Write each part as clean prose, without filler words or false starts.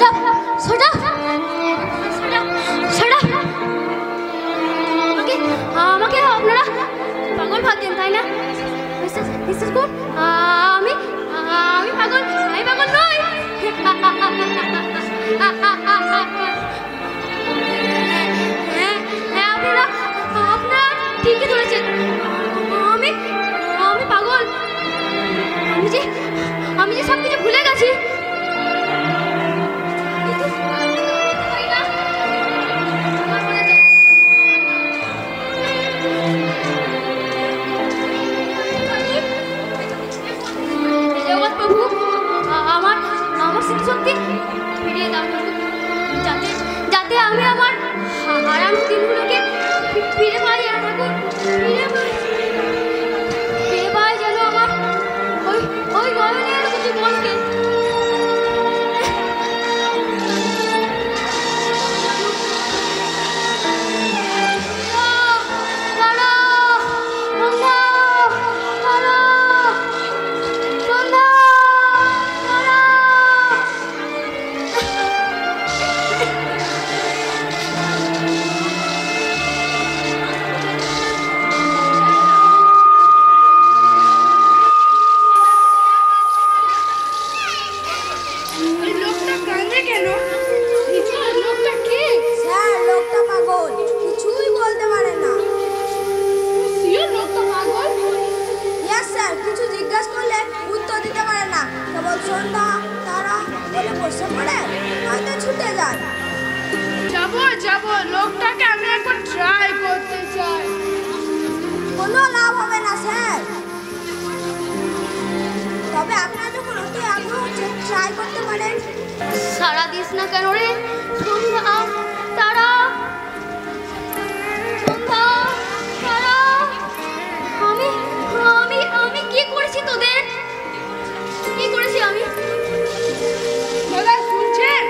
সোজা সোজা সোজা সোজা। আমাকে আপনারা পাগল ভাবতেন তাই না? বিশ্বাস করুন আমি পাগল, আমি পাগল নই। হ্যাঁ আপনারা ঠিকই ধরেছেন, আমি পাগল। আমি যে সব কিছু ভুলে গেছি। আমার স্মৃতিশক্তি ফিরিয়ে দাও যাতে আমি আমার হারানো দিনগুলোকে ফিরে পাই। ঠাকুর ফিরে পাই যেন আমার ওই গয়নের জীবনকে। যাবো লোকটাকে আমি একবার ট্রাই করতে চাই। কোনো লাভ হবে না স্যার, তবে আপনারা যখন অতি আগ্রহ ট্রাই করতে পারেন। সারা দিস না কেন রে সন্ধ্যা তারা, সন্ধ্যা তারা। আমি কি করেছি তোদের? কি করেছি আমি? দাদা শুনছেন?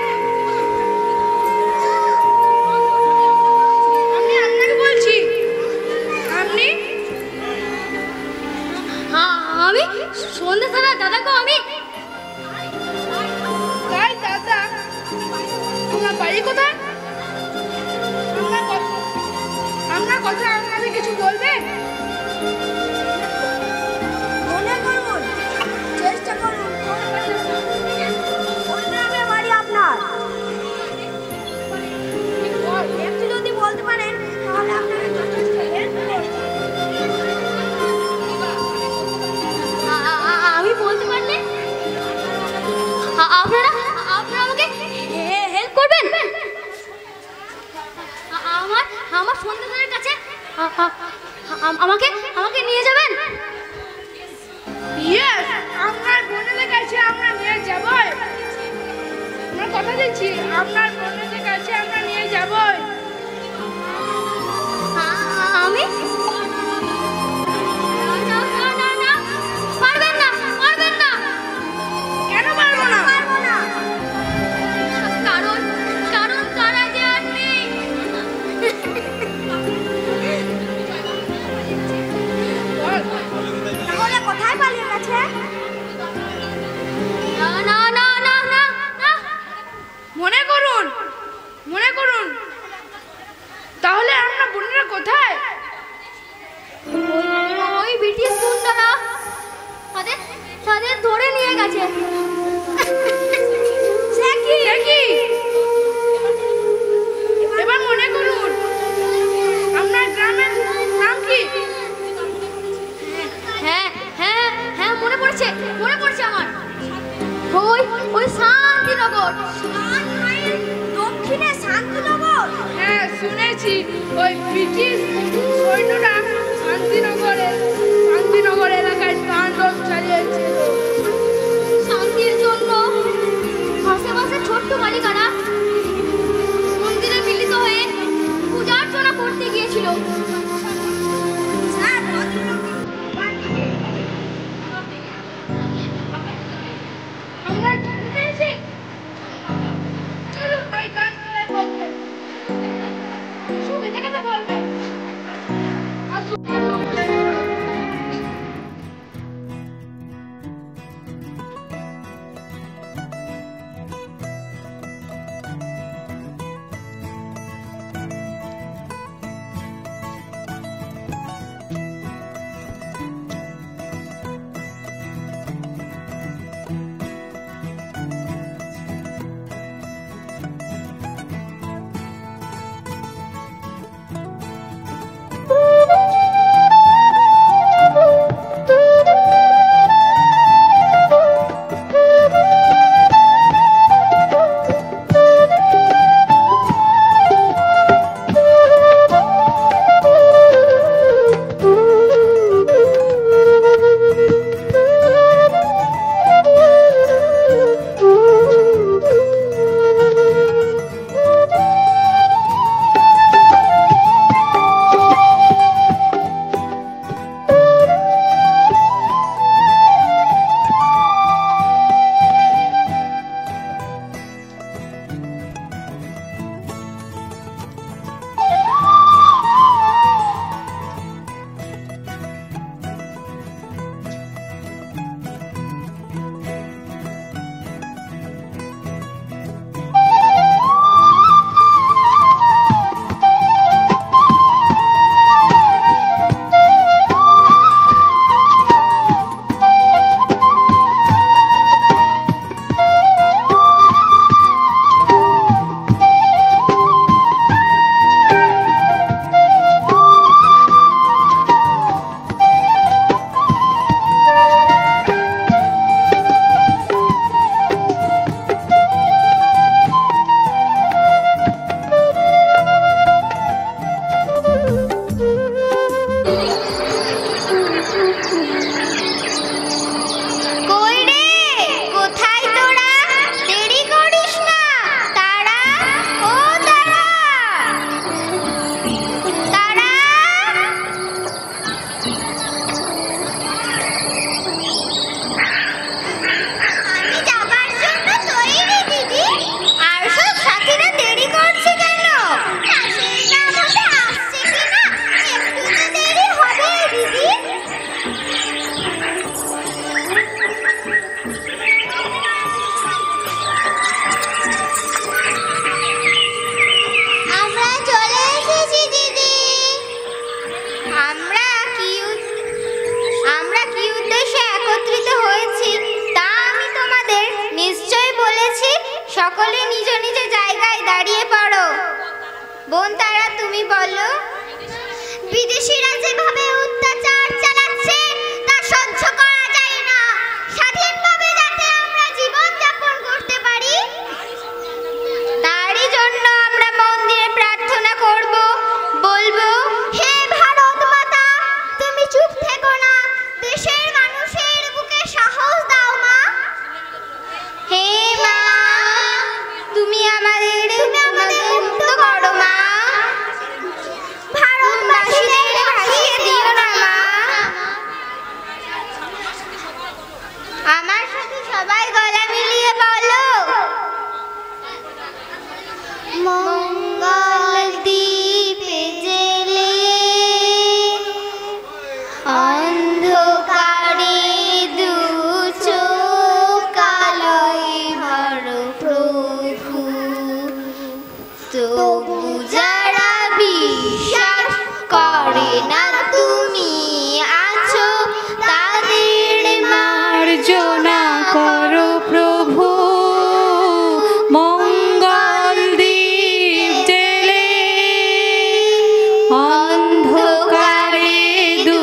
আমি আপনাকে বলছি, আপনি আমি সন্ধ্যা তারা দাদাকে আমি। তাই দাদা, আপনার বাড়ি কোথায়? আপনার কথা আপনাকে কিছু বলবেন? মনে করুন, চেষ্টা করুন, কোন গ্রামে বাড়ি আপনার? একটু যদি বলতে পারেন তাহলে আপনাকে যথেষ্ট হেল্প করব। আমি বলতে পারলে আপনারা আমাকে হেল্প করবেন। আমার সন্তানের কাছে আমাকে নিয়ে যাবেন। ইয়েস, আপনার বোনের কাছে আমরা নিয়ে যাবই। আমরা কথা দিচ্ছি, আপনার বোনের কাছে আমরা নিয়ে যাবই। আমি না পারবেন না, পারবেন না। কেন পারবো না? কারণ তারা যে আর নেই। তাহলে কোথায় পালিয়ে গেছে? না মনে করুন, তাহলে আপনার বোনেরা কোথায়? ওই ব্রিটিশ গুন্ডারা তাদের ধরে নিয়ে গেছে। সে কি? এবার মনে করুন, আপনার গ্রামের নাম কি? হ্যাঁ মনে পড়ছে আমার। ওই শান্তিনগর। দক্ষিণে শান্তিনগর? হ্যাঁ শুনেছি, ওই ব্রিটিশ সৈন্যরা শান্তিনগর এলাকায় তাণ্ডব চালিয়েছে। শান্তির জন্য আশেপাশে ছোট্ট বালিকারা মন্দিরে মিলিত হয়ে পূজা অর্চনা করতে গিয়েছিল। আমরা শুনেছি। চলো ভাই গান বলতে সুবিধা কথা বলবে। সকলে নিজ নিজ জায়গায় দাঁড়িয়ে পড়ো। বোন তারা, তুমি বলো। বিদেশিরা যেভাবে অত্যাচার চালাচ্ছে তা সহ্য করা যায় না। স্বাধীনভাবে যাতে আমরা জীবন যাপন করতে পারি, তারই জন্য আমরা মন্দিরে প্রার্থনা করব, বলবো, হে ভারত মাতা, তুমি চুপ থেকো না, দেশের মানুষের বুকে সাহস দাও মা। হে মা, তুমি আমাদের মুক্ত করো মা। ভারতবাসীদের ভাসিয়ে দিও না মা। আমার সাথে সবাই গলা মিলিয়ে বলো, মঙ্গল দ্বীপে জেলে অন্ধকারে দু চোখ আলোয় ভরো প্রভু, তবু যারা বিশ্বাস করে না তুমি আছো, তাদের মার্জনা করো প্রভু। মঙ্গল দ্বীপ জেলে অন্ধকারে দু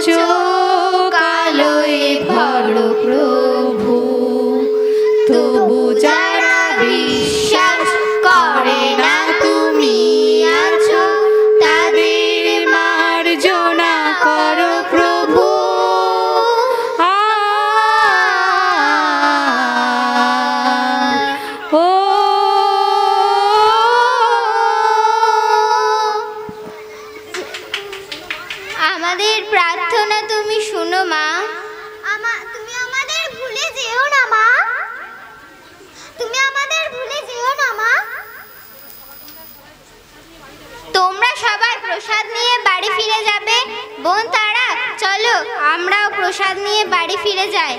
চোখ আলোয় ভরো প্রভু, তবু যারা বিশ্বাস করে না তুমি আছো, তাদের মার্জনা করো প্রভু। ও আমাদের প্রার্থনা তুমি শুনো মা। তুমি আমাদের ভুলে যেও না মা। তুমি আমাদের ভুলে যেও না মা। তোমরা সবাই প্রসাদ নিয়ে বাড়ি ফিরে যাবে। বোন তারা, চলো আমরাও প্রসাদ নিয়ে বাড়ি ফিরে যাই।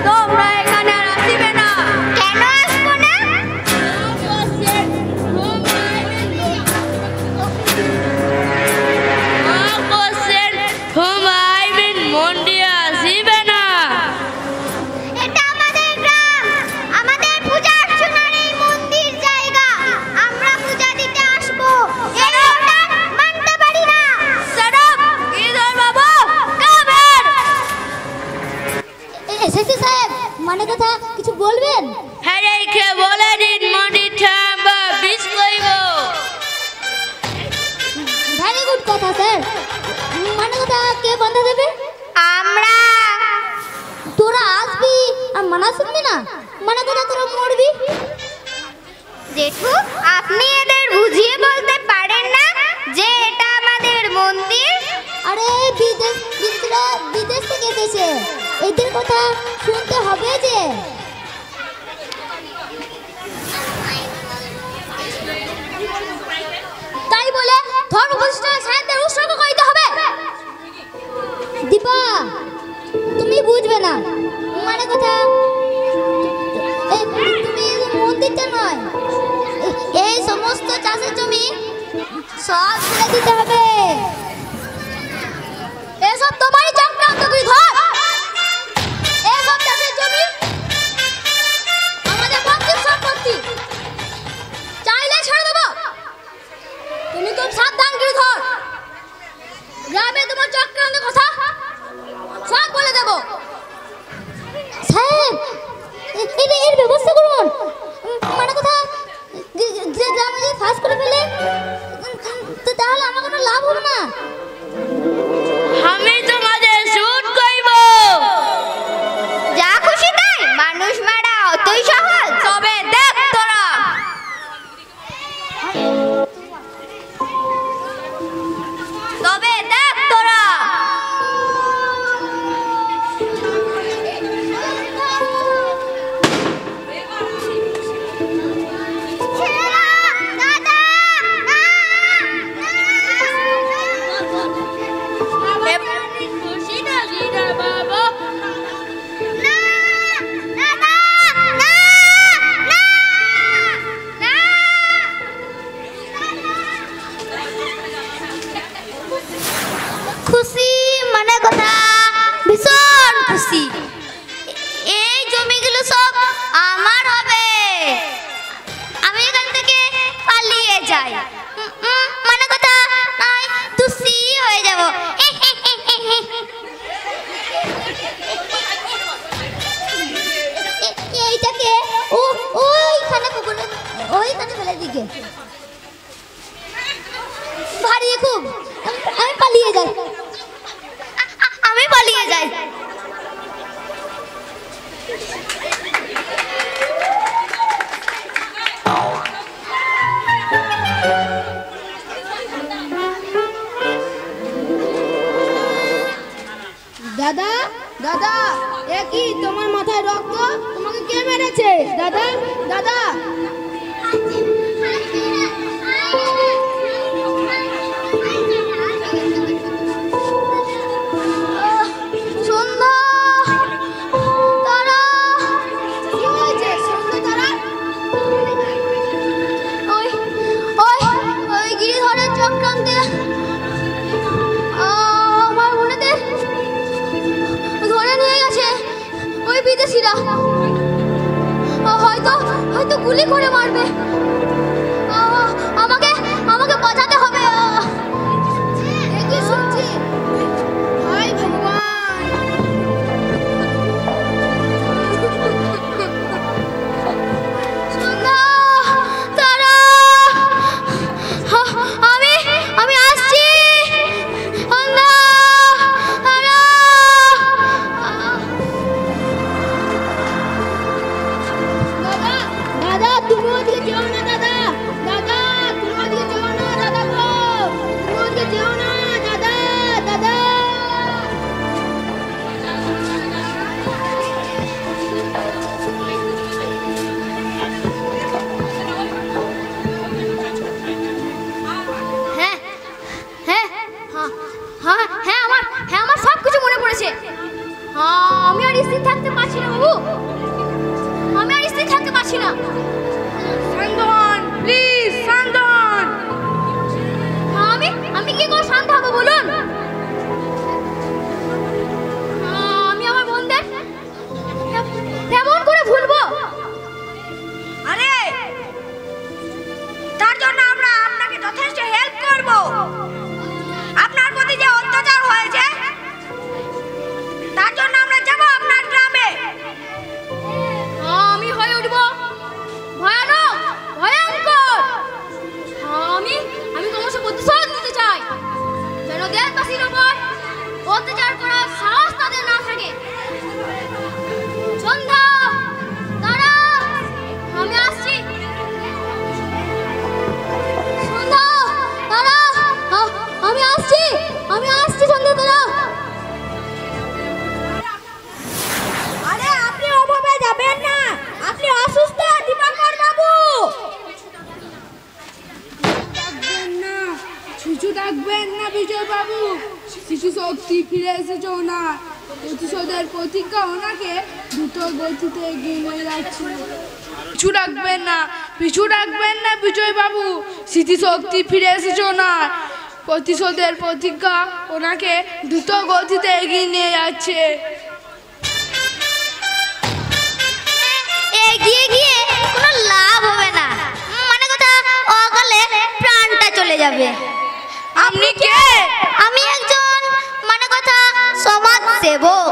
তোমরা এখানে আর আসিবে না। কেন আসবো না? মন্দিরে আসিবে না। এটা আমাদের গ্রাম, আমাদের পূজা অর্চনার এই মন্দির জায়গা। আমরা পূজা দিতে আসবো, এই অর্ডার মানতে পারি না। এসেছি সাহেব, মানে কথা কিছু বলবেন? হ্যাঁ রেখে বলে দিন মন্দিরটা আমরা বিষ করব। ভেরি গুড কথা স্যার। মানে কথা কে বাধা দেবে? আমরা। তোরা আসবি আর মানা শুনবি না, মানে কথা তোরা মরবি। জেঠু, আপনি এদের বুঝিয়ে বলতে পারেন না যে এটা আমাদের মন্দির? আরে বিদেশিরা বিদেশ থেকে এসেছে, এদের কথা শুনতে হবে যে। তাই বলে ধর্ম প্রতিষ্ঠানের সাহিত্যের উৎসর্গ করতে হবে? দীপা, তুমি বুঝবে না, মানে কথা তুমি মন্দিরটা নয়, এই সমস্ত চাষের জমি সব ছেড়ে দিতে হবে। এসব তোমারই চক্রান্ত, তুই ধর। এসব চাষের জমি আমাদের বংশের সম্পত্তি, চাইলে ছেড়ে দেবো। তুমি খুব সাবধান করে ধর। গ্রামে তোমার চক্রান্তের কথা সব বলে দেব। স্যার, এর ব্যবস্থা করুন। মানে কথা যে গ্রামে যে ফাঁস করে ফেলে, তাহলে আমার কোনো লাভ হবে না। আমি তোমাদের মানে কথা ভীষণ খুশি। এই জমিগুলো সব আমার হবে, আমি এখান থেকে পালিয়ে যাই। মানে কথা নয় খুশি হয়ে যাব। এইটাকে ওইখানে পুকুরে ওইখানে ফেলে দিকে ভারী খুব। আমি পালিয়ে যাই, আমি পালিয়ে যাই। দাদা দাদা, এ কি তোমার মাথায় রক্ত? তোমাকে কে মেরেছে দাদা? দাদা বিদেশিরা হয়তো গুলি করে মারবে। আমাকে বাঁচাতে হবে। শুনছি হায় ভগবান, তারা আমি আসছি। তুমি ওদিকে যেও না দাদা, দাদা তুমি ওদিকে যেও না দাদা গো, তুমি ওদিকে যেও না দাদা, দাদা। হ্যাঁ হ্যাঁ হ্যাঁ হ্যাঁ আমার সব কিছু মনে পড়েছে। আমি আর স্থির থাকতে পারছি না বাবু, আমি আর স্থির থাকতে পারছি না। প্লিজ শান্ত হন। আমি কি করে শান্ত হবো বলুন? আমি আমার বোনদের কেমন করে ভুলবো? আরে তার জন্য আমরা আপনাকে যথেষ্ট হেল্প করব। আপনার প্রতি যে অত্যাচার হয়েছে তার জন্য আমরা যাব আপনার গ্রামে। আমি হয়ে উঠবো ভয়ানক, ভয়ঙ্কর। আমি ক্রমশ প্রতিশোধ নিতে চাই, যেন দেশবাসীর উপর অত্যাচার করার সাহস তাদের না থাকে। সন্ধ্যা দাঁড়া, আমি আসছি। সন্ধ্যা দাঁড়া, আমি আসছি সন্ধ্যা দাঁড়া। আরে আপনি ওভাবে যাবেন না, আপনি অসুস্থ দীপঙ্কর বাবু। শিশু ডাকবেন না বিজয় বাবু, শিশু শক্তি ফিরে এসেছে ওনার, প্রতিশোধের প্রতিজ্ঞা ওনাকে দ্রুত গতিতে এগিয়ে নিয়ে যাচ্ছে। পিছু ডাকবেন না বিজয় বাবু, স্মৃতি শক্তি ফিরে এসেছে ওনার, প্রতিশোধের প্রতিজ্ঞা ওনাকে দ্রুত গতিতে এগিয়ে নিয়ে যাচ্ছে। এগিয়ে গিয়ে কোনো লাভ হবে না, মানে কথা অকালে প্রাণটা চলে যাবে। আপনি কে? আমি একজন মানে কথা সমাজ সেবক।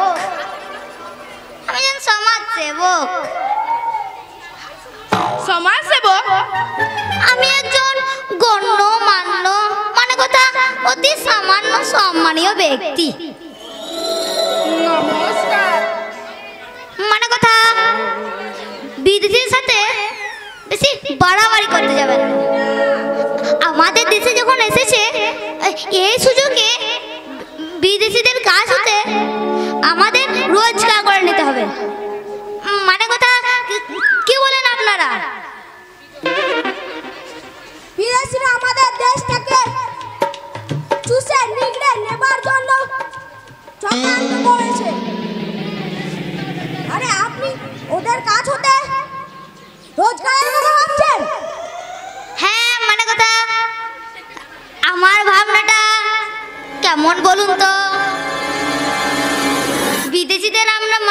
আমি একজন গণ্যমান্য মানে কথা অতি সামান্য সম্মানীয় ব্যক্তি। নমস্কার। মানে কথা বিদেশির সাথে বেশি বাড়াবাড়ি করতে যাবেন না। আমাদের দেশে যখন এসেছে এই সুযোগে বিদেশিদের কাজ হতে আমাদের রোজগার করে নিতে হবে। মানে কথা কি বলেন আপনারা? বিদেশিরা আমাদের দেশটাকে চুষে নিগড়ে নেবার জন্য চক্রান্ত করেছে। আরে আপনি ওদের কাজ হতে রোজগারের কথা ভাবছেন? হ্যাঁ, মানে কথা আমার ভাবনাটা কেমন বলুন তো?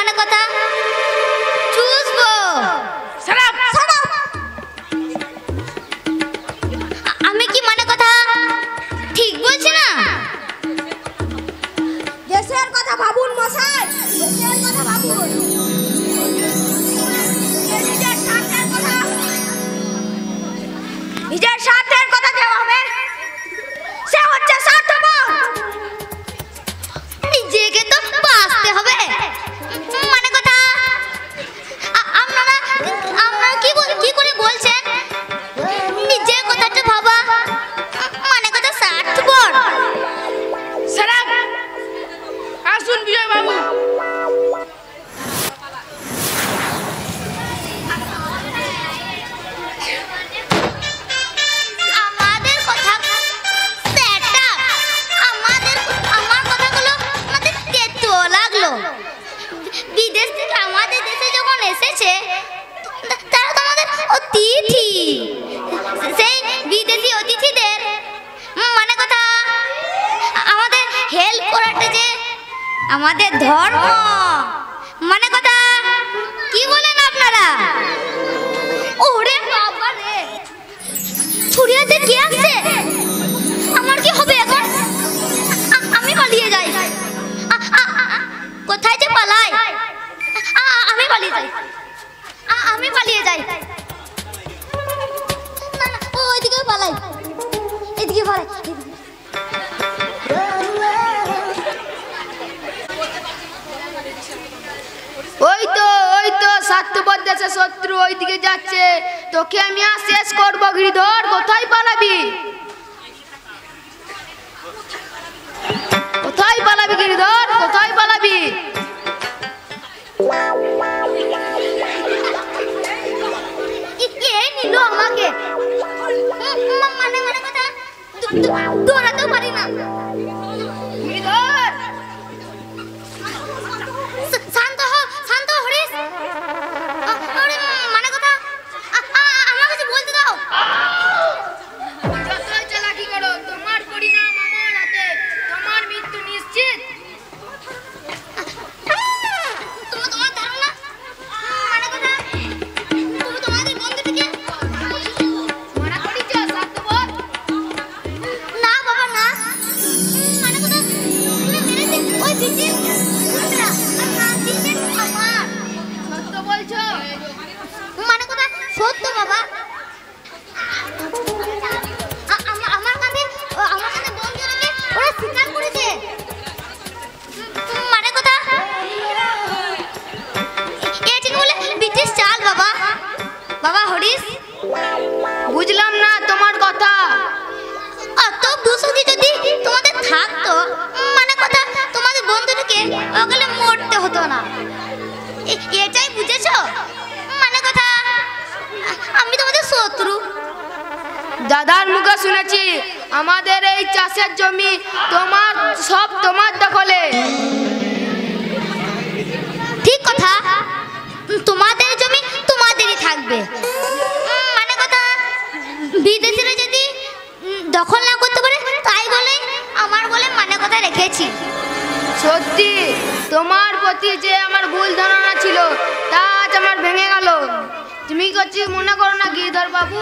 মানে কথা চুষবো। আমি কি মানে কথা ঠিক বলছি না? দেশের কথা ভাবুন মশাই, দেশের কথা ভাবুন। নিজের স্বার্থের কথা যে হবে সে হচ্ছে স্বার্থপর। নিজেকে তো বাঁচতে হবে মানে কথা। আপনারা কি করে বলছেন নিজের কথাটা ভাবা মানে কথা স্বার্থপর? আসুন বিজয় বাবু। আমাদের কথা সেটা আমার কথাগুলো আমাদের তেতো লাগলো। বিদেশ থেকে আমাদের দেশে যখন এসেছে তারা তো আমাদের অতিথি। সেই বিদেশি অতিথিদের মানে কথা আমাদের হেল্প করাটা যে আমাদের ধর্ম মানে কথা। কি বলেন আপনারা? ওরে বাবা রে, ছুরিয়াতে কে আসছে? আমার কি হবে এখন? আমি পালিয়ে যাই। কোথায় যে পালাই? আমি পালিয়ে যাই। আমি পালিয়ে যাই। না না, ওইদিকে পালাই, এদিকে পালাই। ওই তো স্বার্থপর দেশের শত্রু ওইদিকে যাচ্ছে। তোকে আমি আর শেষ করবো গিরিধর। কোথায় পালাবি? কোথায় পালাবি গিরিধর? কোথায় পালাবি? কে নিল আমাকে? মানে কথা দৌড়াতেও পারি না। গিরিধর শান্ত হ হরিশ। আরে মানে কথা আমার কাছে বলতে দাও। যতই চালাকি করো তোমার পরিণাম আমার হাতে। তোমার মৃত্যু নিশ্চিত। তোমার ধারণা মানে কথা তুমি তোমাদের বন্ধুটিকে মানা করিস স্বার্থপর। না বাবা না মানে কথা তুমি মেরেছে ওই ব্রিটিশ আমার সত্য বলছো? মানে কথা সত্য বাবা। আমার কাছে বন্ধু রেখে ওরা স্বীকার করেছে মানে কথা। এটি বলে ব্রিটিশ চাল বাবা। বাবা হরিশ, বুঝলাম না তোমার কথা। অত দুঃসতি যদি তোমাদের থাকতো মানে কথা তোমাদের বন্ধুটাকে ওগুলো মরতে হতো না। এটাই বুঝেছো মানে কথা। আমি তোমাদের শত্রু। দাদার মুখে শুনেছি আমাদের এই চাষের জমি তোমার দখলে। ঠিক কথা, তোমাদের জমি তোমাদেরই থাকবে মানে কথা। বিদেশিরা যদি দখল না করতে পারে তাই বলে আমার বলে মানে কথা রেখেছি। সত্যি তোমার প্রতি যে আমার ভুল ধারণা ছিল তা আজ আমার ভেঙে গেল। তুমি কিছু মনে করো না গিরিধর বাবু?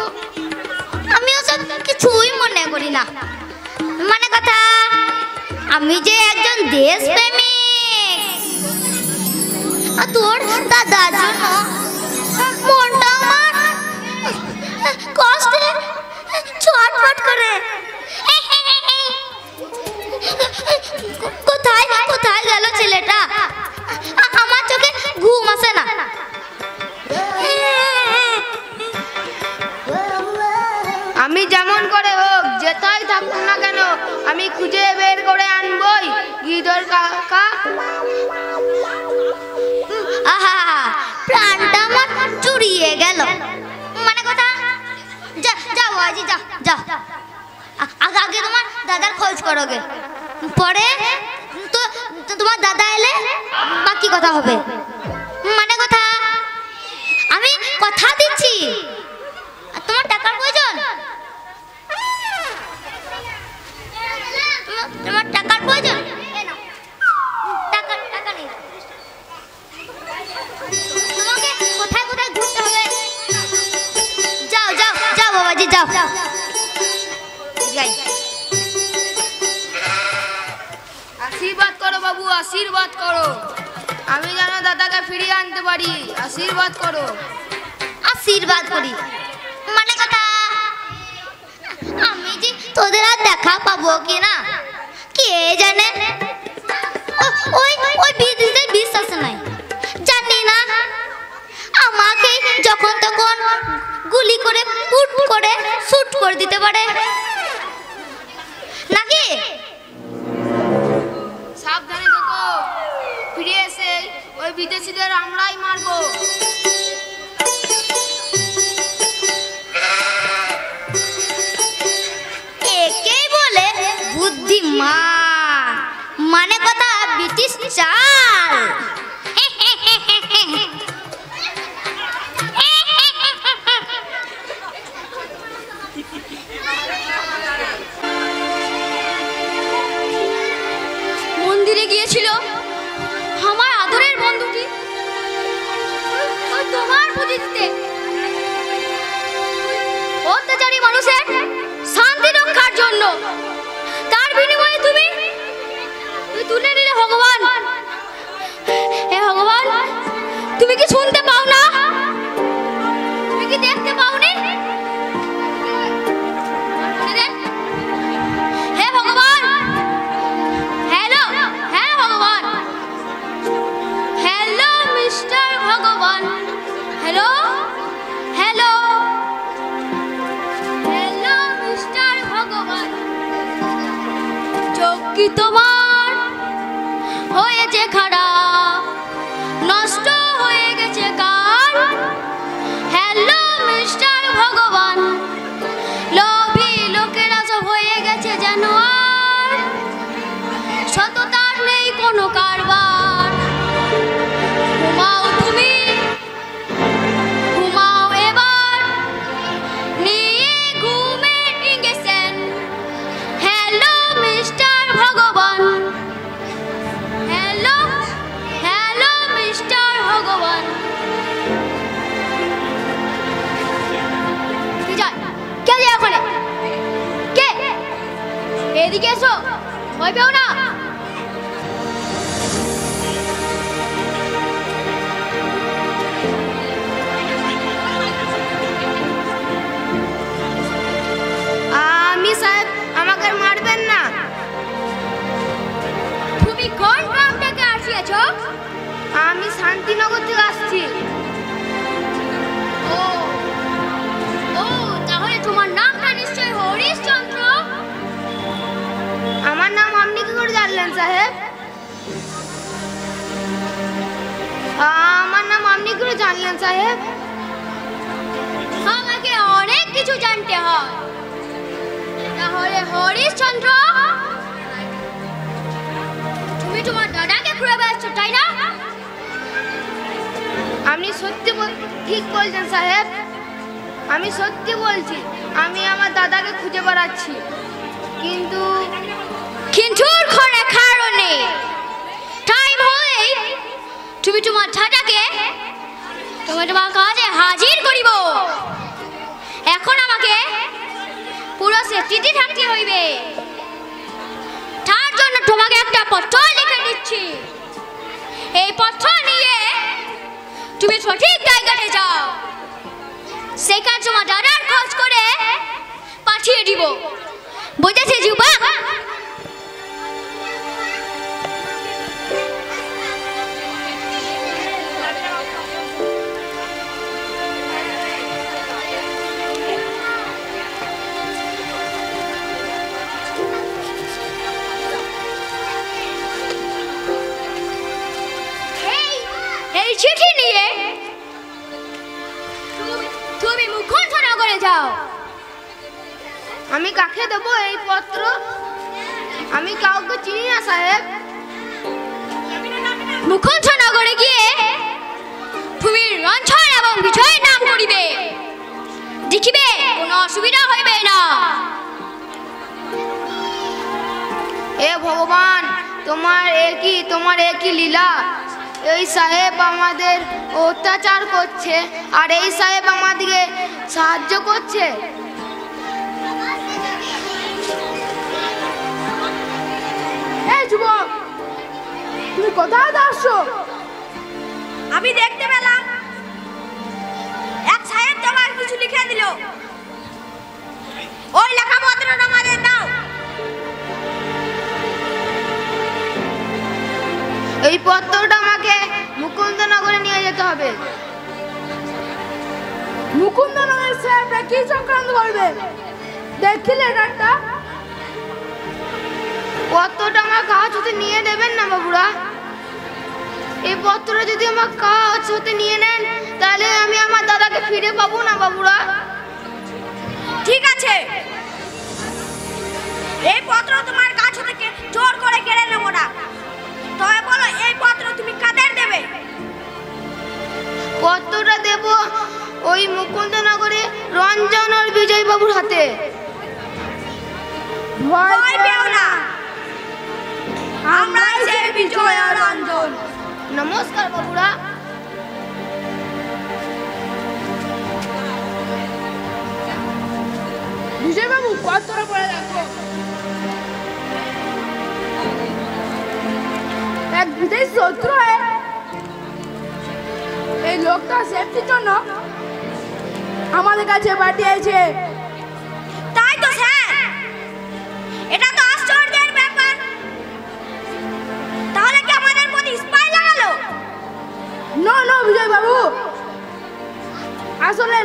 আমি ওসব কিছুই মনে করি না মানে কথা। আমি যে একজন দেশপ্রেমিক। তোর দাদার জন্য মনটা আমার কষ্টে ছটফট করে। কোথায় গেল ছেলেটা? আমার চোখে ঘুম আসে না। আমি যেমন করে হোক যেটাই থাকুক না কেন আমি খুঁজে বের করে আনবই গিরিধর কাকা। আহা, প্রাণটা আমার চুরিয়ে গেল মানে কথা। যাও আজি যাও। আগে তোমার দাদার খোঁজ করোগে, পরে তো তোমার দাদা এলে বাকি কথা হবে মানে কথা। আমি কথা দিচ্ছি। তোমার টাকার প্রয়োজন? তোমার টাকার প্রয়োজন? টাকা নেই। আশীর্বাদ করো, আমি যেন দাদাকে ফিরিয়ে আনতে পারি। আশীর্বাদ করো। আশীর্বাদ করি মানে কথা আমি যে তোদের আর দেখা পাবো কি না কে জানে। ওই ওই বিদ্যুতের বিশ্বাস নাই, জানি না আমাকে যখন তখন গুলি করে পুট করে শুট করে দিতে পারে নাকি। সাবধানে দেখো, ফিরে এসে ওই বিদেশিদের আমরাই মারবো। একেই বলে বুদ্ধিমান মানে কথা ব্রিটিশ চাল। মন্দিরে গিয়েছিল আমার আদরের বন্ধুটি তোমার প্রতি দিতে। অত্যাচারী মানুষের শান্তি রক্ষার জন্য তার বিনিময়ে তুমি তুলে নিলে ভগবান। হে ভগবান, তুমি কি শুনতে পাও না? তুমি কি দেখতে পাওনি? হে ভগবান, হ্যালো, হ্যাঁ ভগবান, হ্যালো মিস্টার ভগবান, হ্যালো, হ্যালো, হ্যালো মিস্টার ভগবান, চোখ কি তোমার হয়েছে খারাপ, নষ্ট হয়ে গেছে কার? হ্যালো মিস্টার ভগবান, লোভী লোকেরা সব হয়ে গেছে যেন আর সততার নেই কোনো কারবার। ঘুমাও তুমি, ঘুমাও এবার, নিয়ে ঘুমে গেছেন। হ্যালো মিস্টার ভগবান, হ্যালো, হ্যালো মিস্টার ভগবান। কে যায়? কে যায় ওখানে? কে? এদিকে এসো, ভয় পেও না। আমি সাহেব, আমাকে আর মারবেন না। তুমি কোন গ্রাম থেকে আসিয়েছ? আমি শান্তিনগর থেকে আসছি। ও ও, তাহলে তোমার নামটা নিশ্চয়ই হরিশচন্দ্র। আমার নাম আপনি কি করে জানলেন সাহেব? আমার নাম আপনি কি করে জানলেন সাহেব? আমাকে অনেক কিছু জানতে হয়। তাহলে হরিশচন্দ্র, তুমি তোমার দাদাকে খুঁজে বেড়াচ্ছ, তাই না? আপনি সত্যি ঠিক বলছেন সাহেব, আমি সত্যি বলছি। আমি আমার দাদাকে খুঁজে বেড়াচ্ছি, কিন্তু কিন্তুর কোনো কারণে টাইম হলেই তুমি তোমার দাদাকে তোমার কাজে হাজির করিব। এখন আমাকে পুরো সেফটিতে থাকতে হইবে। তার জন্য তোমাকে একটা পত্র লিখে দিচ্ছি। এই পত্র নিয়ে তুমি সঠিক জায়গাতে যাও, সেখানে তোমার দাদার খোঁজ করে পাঠিয়ে দিব। বুঝেছে যুবা? এই চিঠি নিয়ে তুমি মুকুন্দনগরে যাও। আমি কাকে দেবো এই পত্র? আমি কাউকে চিনি না সাহেব। মুকুন্দনগরে গিয়ে তুমি রঞ্জন এবং বিজয়ের নাম করিবে, দেখিবে কোনো অসুবিধা হইবে না। এ ভগবান, তোমার একই লীলা। এই সাহেব আমাদের অত্যাচার করছে, আর এই সাহেব আমাদেরকে সাহায্য করছে। এই যুবক, তুমি তুমি কোথায় যাচ্ছ? আমি দেখতে পেলাম এক সাহেব তোমার কিছু লিখে দিল। ওই লেখাপত্রটা আমাদের দাও। এই পত্রটা আমাকে মুকুন্দনগরে নিয়ে যেতে হবে। মুকুন্দনগরের সাহেবরা কি চক্রান্ত করবে? দেখি লেটারটা। পত্রটা আমার কাজ হতে নিয়ে দেবেন না বাবুরা? এই পত্রটা যদি আমার কাজ হতে নিয়ে নেন তাহলে আমি আমার দাদাকে ফিরে পাবো না বাবুরা। ঠিক আছে, এই পত্র তোমার কাছ থেকে জোর করে কেড়ে নেব না। তবে বলো, এই পত্র তুমি কাদের দেবে? পত্রটা দেব ওই মুকুন্দনগরে রঞ্জন আর বিজয় বাবুর হাতে। ভয় পেও না, আমরাই সেই বিজয় আর রঞ্জন। নমস্কার বাবুরা। বিজয়বাবু পত্রটা পড়ে দেখো। এক বিদেশ শত্রু হয়ে এই লোকটা সেফটির জন্য আমাদের কাছে পাঠিয়েছে। তাই তো স্যার, এটা তো আশ্চর্যের ব্যাপার। তাহলে কি আমাদের প্রতি স্পাই লাগালো? নো নো বিজয়বাবু, আসলে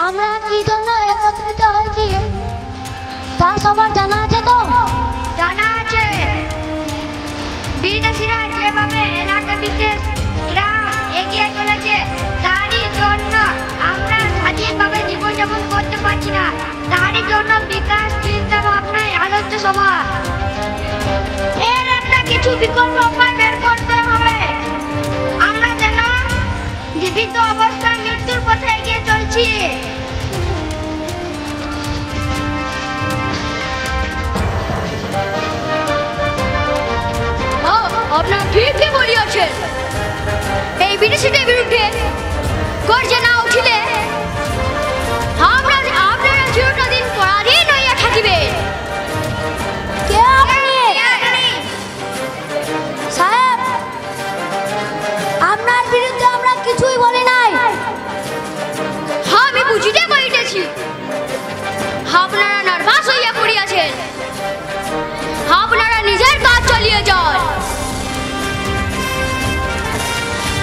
আমরা কি জন্য একত্রিত হয়েছি তা সবার জানা আছে তো? জানা আছে। বিদেশিরা যেভাবে এলাকা বিশেষ গ্রাম এগিয়ে চলেছে তারই জন্য আমরা স্বাধীনভাবে জীবনযাপন করতে পারছি না। তারই জন্য বিকাশ চিন্তা ভাবনায় আলোচ্য সভা। এর একটা কিছু বিকল্প উপায় বের করতে হবে। আমরা যেন জীবিত অবস্থায় মৃত্যুর পথে এগিয়ে চলছি। আপনারা ঠিকই বলিয়াছেন। এই বিদেশিদের বিরুদ্ধে গর্জে না উঠিলে আপনারা চিরটা দিন পরাধীন হইয়া থাকিবে। সাহেব, আপনার বিরুদ্ধে আমরা কিছুই বলি নাই। আমি বুঝিতে পারিতেছি আপনারা নার্ভাস হইয়া পড়িয়াছেন। আপনারা নিজের কাজ চালিয়ে যান।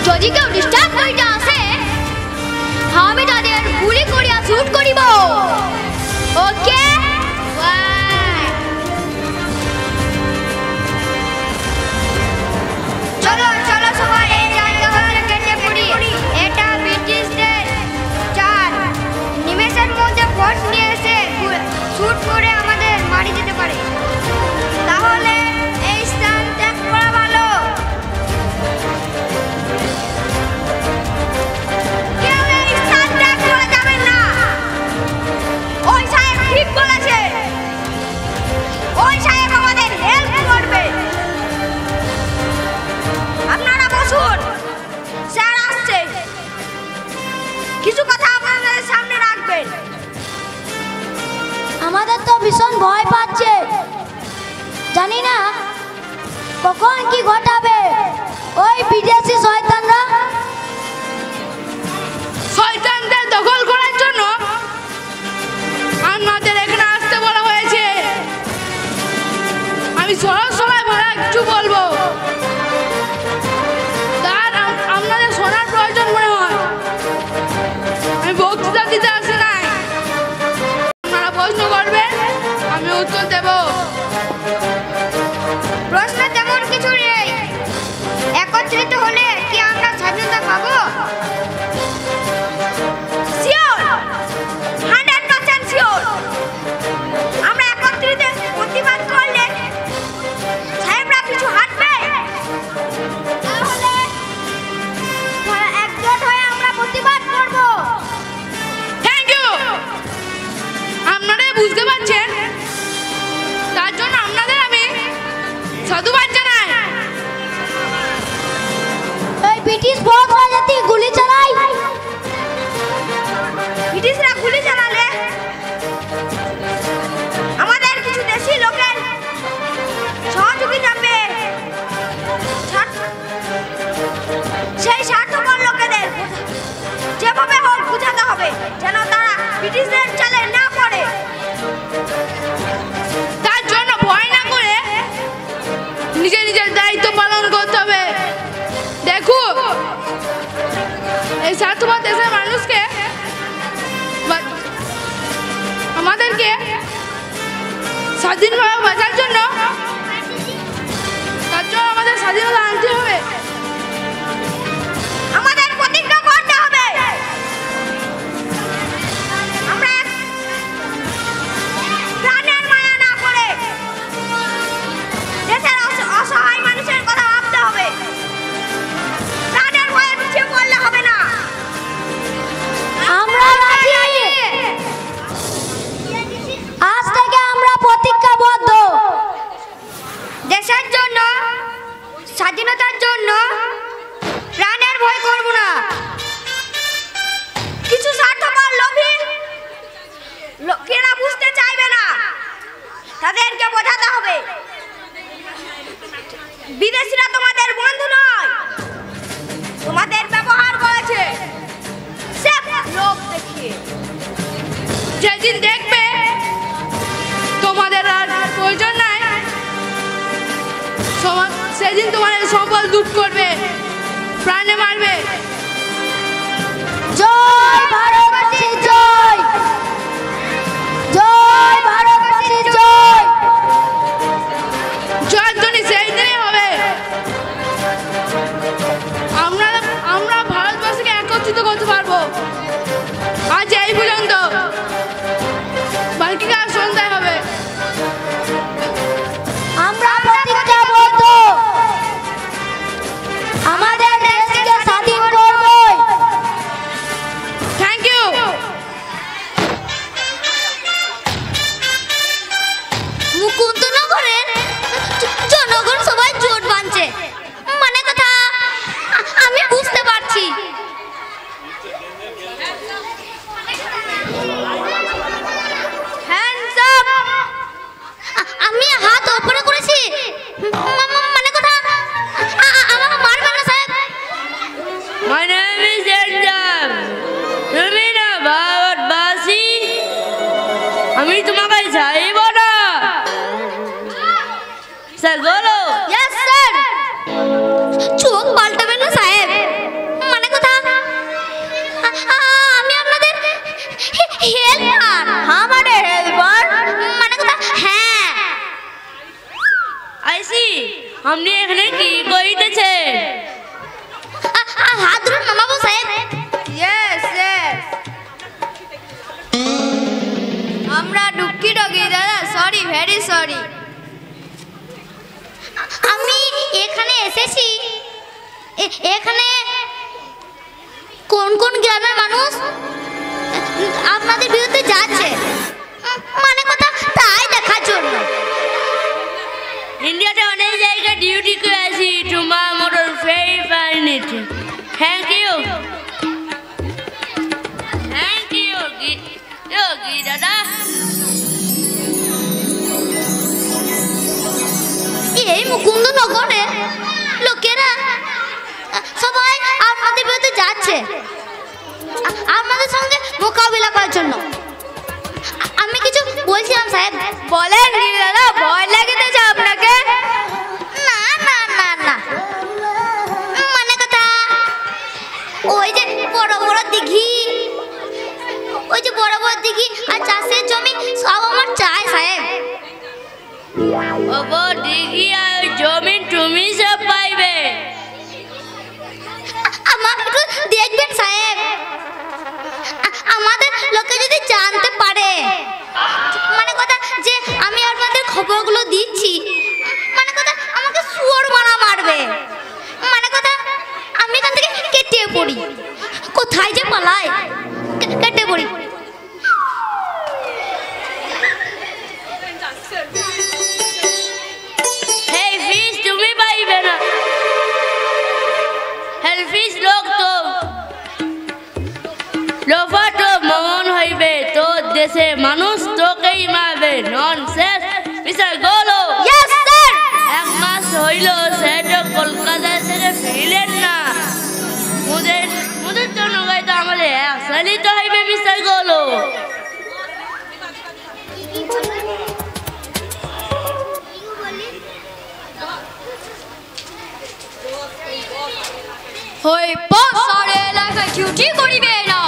যদি কেউ ডিস্টার্ব করিতে আসে আমি তাদের গুলি করিয়া শুট করিব। ওকে? চলো চলো সবাই এই জায়গা হতে কেটে পড়ি। এটা ব্রিটিশদের চাল। নিমেষের মধ্যে ফোর্স নিয়ে এসে শুট করে আমাদের মারি যেতে পারে। তাহলে এই স্থান ত্যাগ করা ভালো। কেউ এই স্থান ত্যাগ করা যাবে না। ওই সাহেব ঠিক জানি না কখন কি ঘটাবে ওই বিদেশি শয়তানরা। শয়তানদের দখল করার জন্য আমাদের এখানে আসতে বলা হয়েছে। আমি সরল সবাই ভাড়া একটু বলবো, তার আপনাদের শোনার প্রয়োজন মনে হয়। আমি বক্তৃতা দিতে আসি নাই, আপনারা প্রশ্ন করবেন, আমি উত্তর দেব। প্রশ্ন তেমন কিছু নেই। একত্রিত হলে কি আমরা স্বাধীনতা পাবো? Sure, 100% sure. আমরা একত্রিত প্রতিবাদ করলে সাহেবরা কিছু হাঁটবে, তাহলে একজোট হয়ে আমরা প্রতিবাদ করব। Thank you. আপনারা বুঝতে পারছেন, তার জন্য আপনাদের আমি সাধুবাদ জানাই। এই ব্রিটিশ ফৌজরা যদি গুলি চালায়, ব্রিটিশরা গুলি চালালে আমাদের কিছু দেশি লোকের সহযোগিতা পেয়ে সেই স্বার্থপর লোকেদের যেভাবে হোক বুঝাতে হবে যেন তারা ব্রিটিশদের চালে না পড়ে। তার জন্য ভয় না করে নিজের নিজের দায়িত্ব পালন করতে হবে। দেখুন, এই স্বার্থপর দেশের মানুষকে আমাদেরকে স্বাধীনভাবে বাঁচার জন্য, তার জন্য আমাদের স্বাধীনতা আনতে হবে। আমাদের প্রতিজ্ঞা করতে হবে আমরা প্রাণের মায়া না করে দেশের অসহায় মানুষের কথা ভাবতে হবে। প্রাণের ভয়ে পিছিয়ে পড়লে হবে না। আমরা রাজি। আজ থেকে আমরা প্রতিজ্ঞাবদ্ধ। দেশের জন্য, স্বাধীনতার জন্য প্রাণের ভয় করব না। কিছু স্বার্থপর লোকেরা বুঝতে চাইবে না, তাদেরকে বোঝাতে হবে বিদেশিরা তোমাদের বন্ধু নয়, তোমাদের ব্যবহার করেছে সব লোক দেখিয়ে। যেদিন দেখবে তোমাদের আর প্রয়োজন নাই, সেদিন তোমাদের সম্পদ লুট করবে, প্রাণে মারবে। জয় ভারতবাসী জয়, জয় ভারতবাসী জয়। জয়ের জন্য সেই দিনই হবে। আমরা ভারতবাসীকে একত্রিত করতে পারবো। আজ এই পর্যন্ত, বাকি কাজ সন্ধ্যায় হবে। আমরা প্রতিজ্ঞাবদ্ধ, আমাদের দেশকে স্বাধীন করবই। Thank you. মুকুন্দনগরের জনগণ সবাই জোট বাঁধছে, মানে কথা আমি বুঝতে পারছি। Hands up. আমি হাত উপরে করেছি, মানে কথা আমাকে মারবেন না সাহেব। My name is Edgar. তুমি না ভারতবাসী, আমি তোমাকে চাইব না। স্যার বলো। Yes sir. চোখ পাল্টাবেন না সাহেব, মানে কথা আমি আপনাদের হেল্পার। আমাদের হেল্পার মানে কথা, হ্যাঁ। আইসি, আপনি এখানে কি করিতেছে? হাত ধরে নামাবো সাহেব। Yes yes. আমরা দুঃখিত দাদা, সরি, ভেরি সরি। আমি এখানে এসেছি, এখানে কোন কোন গ্রামের মানুষ আপনাদের বিরুদ্ধে যাচ্ছে, মানে কথা তাই দেখার জন্য। ইন্ডিয়াতে অনেক জায়গায় ডিউটি করে আছি, তোমার motor very finite. Thank you, thank you দাদা। মুকুন্দনগরে লোকেরা সবাই আপনাদের বিরুদ্ধে যাচ্ছে আপনাদের সঙ্গে মোকাবিলা করার জন্য। আমি কিছু বলছিলাম সাহেব। বলেন দাদা, ভয় লাগতেছে আপনাকে? না না না না, মানে কথা ওই যে বড় বড় দিঘি, ওই যে বড় বড় দিঘি আর চাষের জমি সব আমার চাই সাহেব। ওগো দিঘি আর জমি তুমি সব পাইবে। আমার একটু দেখবেন সাহেব, আমাদের লোকে যদি জানতে পারে মানে কথা যে আমি আপনাদের খবরগুলো দিচ্ছি, মানে কথা আমাকে শুয়োর মারা মারবে, মানে কথা আমি এখান থেকে কেটে পড়ি, কোথায় যে পালাই, কেটে পড়ি। হেলফিশ তুমি পাইবে না, হেলফিশ লোক তো লোফা তো মন হইবে, তোর দেশে মানুষ তোকেই মারবে। Nonsense mister Golo. Yes sir. এক মাস হইল সেটা কলকাতা থেকে ফিরলেন না। মুদের জন্য তো আমাদের অ্যাকশন নিতে হইবে মিস্টার গোলো। ওই বসারে এলাকায় ডিউটি করিবে না,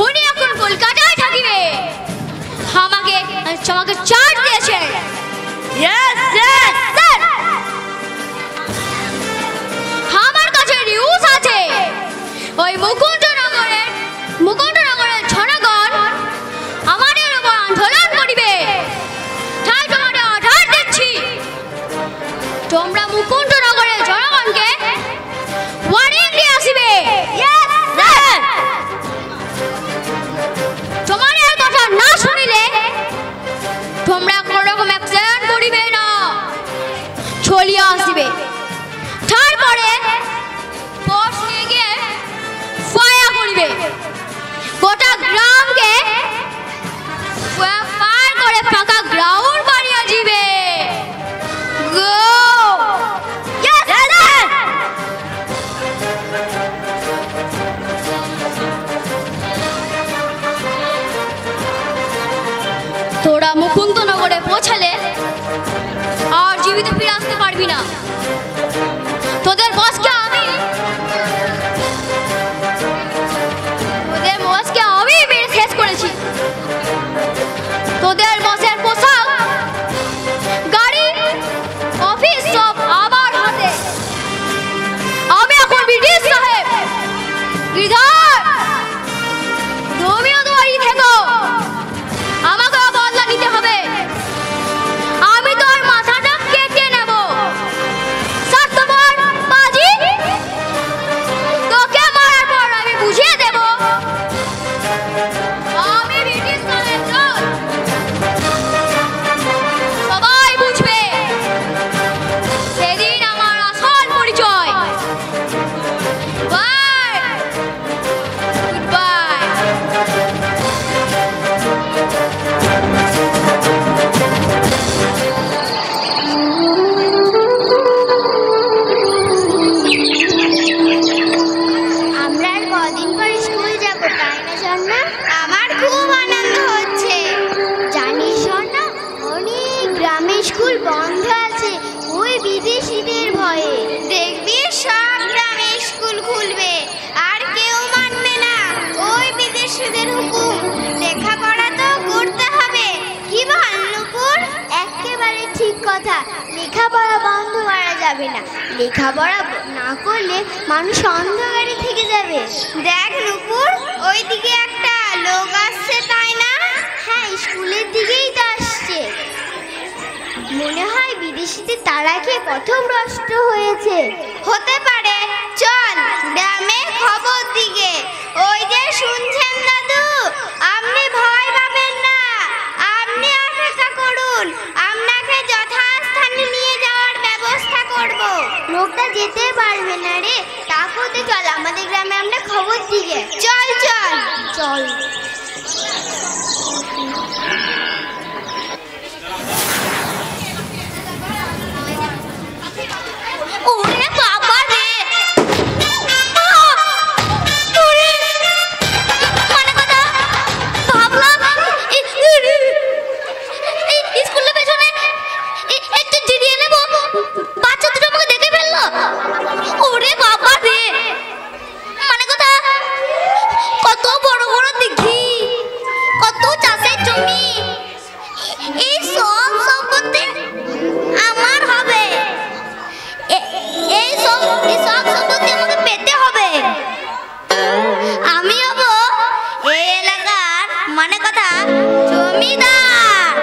উনি এখন কলকাতায় থাকিবে। আমাকে চার্জ দিয়েছে। Yes sir. স্যার, আমার কাছে নিউজ আছে, ওই মুকুন্দনগরের জনগণ আমাদের উপর আন্দোলন করিবে। তাই তোমাদের অর্ডার দিচ্ছি, তোমরা মুকুন্দনগরের জনগণকে ওয়ার্নিং দিয়ে আসিবে। Yes sir. তোমাদের কথা না শুনিলে তোমরা কোন রকম অ্যাকশন করিবে না, চলিয়ে আসিবে। তারপরে ফোর্স নিয়ে গিয়ে ফায়ার করিবে, গোটা গ্রামকে ফায়ার করে ফাঁকা গ্রাউন্ড বানিয়ে দিবে। গো। Yes sir. তোরা মুকুন্দনগরে পৌঁছালে আর জীবিত ফিরে আসতে পারবি না। তোদের বসকে আমি মেরে শেষ করেছি। তোদের বসের পোশাক, গাড়ি, অফিস সব আমার হাতে। আমি এখন ব্রিটিশ সাহেব। গিরধার, তুমিও তো বাড়ি থেকো, আমাকে বদলা নিতে হবে। আমি তোর মাথাটা কেটে নেব। স্বার্থপর বাজি, তোকে মারার পর আমি বুঝিয়ে দেব আমি ব্রিটিশ সাহেব নই। সবাই বুঝবে সেদিন আমার আসল পরিচয়। Bye, good bye. আমরা আর কদিন পর স্কুল যাব, তাই না ঝর্ণা? আমার খুব আনন্দ হচ্ছে। জানিস ঝর্ণা, অনেক গ্রামে স্কুল বন্ধ আছে ওই বিদেশিদের ভয়ে। দেখবি সব গ্রামে স্কুল খুলবে, আর কেউ মানবে না ওই বিদেশিদের হুকুম। লেখাপড়া তো করতে হবে, কি বল নুপুর? একেবারে ঠিক কথা, লেখাপড়া বন্ধ করা যাবে না। লেখাপড়া না করলে মানুষ অন্ধকারে থেকে যাবে। দেখ নুপুর, ওইদিকে একটা লোক আসছে, তাই না? হ্যাঁ, স্কুলের দিকেই তো আসছে। মনে হয় বিদেশিদের তারা খেয়ে পথভ্রষ্ট হয়েছে। হতে পারে, চল গ্রামে খবর দিকে। ওই যে শুনছেন দাদু, আপনি ভয় পাবেন না, আপনি অপেক্ষা করুন, আপনাকে যথাস্থানে নিয়ে যাওয়ার ব্যবস্থা করব। লোকটা যেতে পারবে না রে, তা করতে চল আমাদের গ্রামে আমরা খবর দিকে। চল চল চল। বাচ্চা দুটো আমাকে দেখে ফেললো। ওরে বাবা রে, মানে কথা কত বড় বড় দিঘি, কত চাষের জমি, এই সব সম্পত্তি আমার হবে। এই সব সম্পত্তি আমাকে পেতে হবে। আমি হব এই এলাকার মানে কথা জমিদার।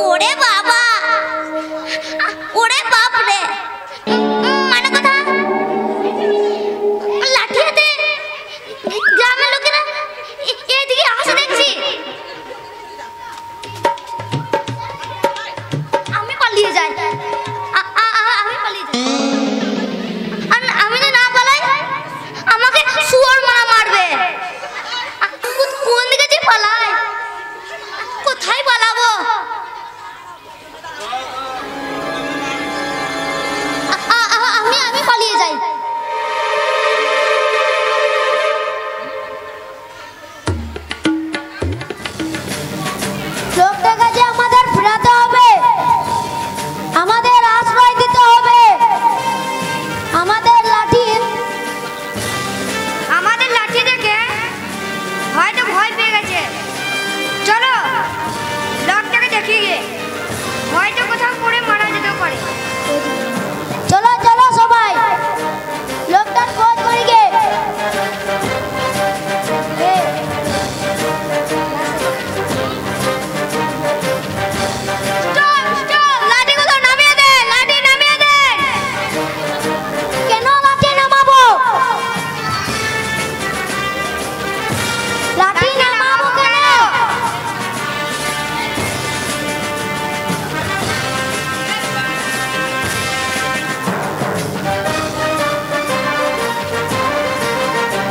ওরে বাবা, ওরে বাপ রে, মানে কথা লাঠি হাতে গ্রামের লোকেরা এদিকে আসে দেখছি। আমি পালিয়ে যাই, আমি পালিয়ে যাই। আমি যদি না পালাই আমাকে শুয়োর মারা মারবে। কোন দিকে যে পালাই, কোথায় পালাবো? আমি পালিয়ে যাই। লোকটার কাছে আমাদের ফেরাতে হবে, আমাদের আশ্রয় দিতে হবে। আমাদের লাঠি দেখে হয়তো ভয় পেয়ে গেছে। চলো লোকটাকে দেখি গিয়ে, হয়তো কোথাও পড়ে মারা যেতে পারে। চলো চলো সবাই লোকটার খোঁজ করি গে। লাঠিগুলো নামিয়ে দে, লাঠি নামিয়ে দে। কেন লাঠি নামাবো? লাঠি নামাবো কেন?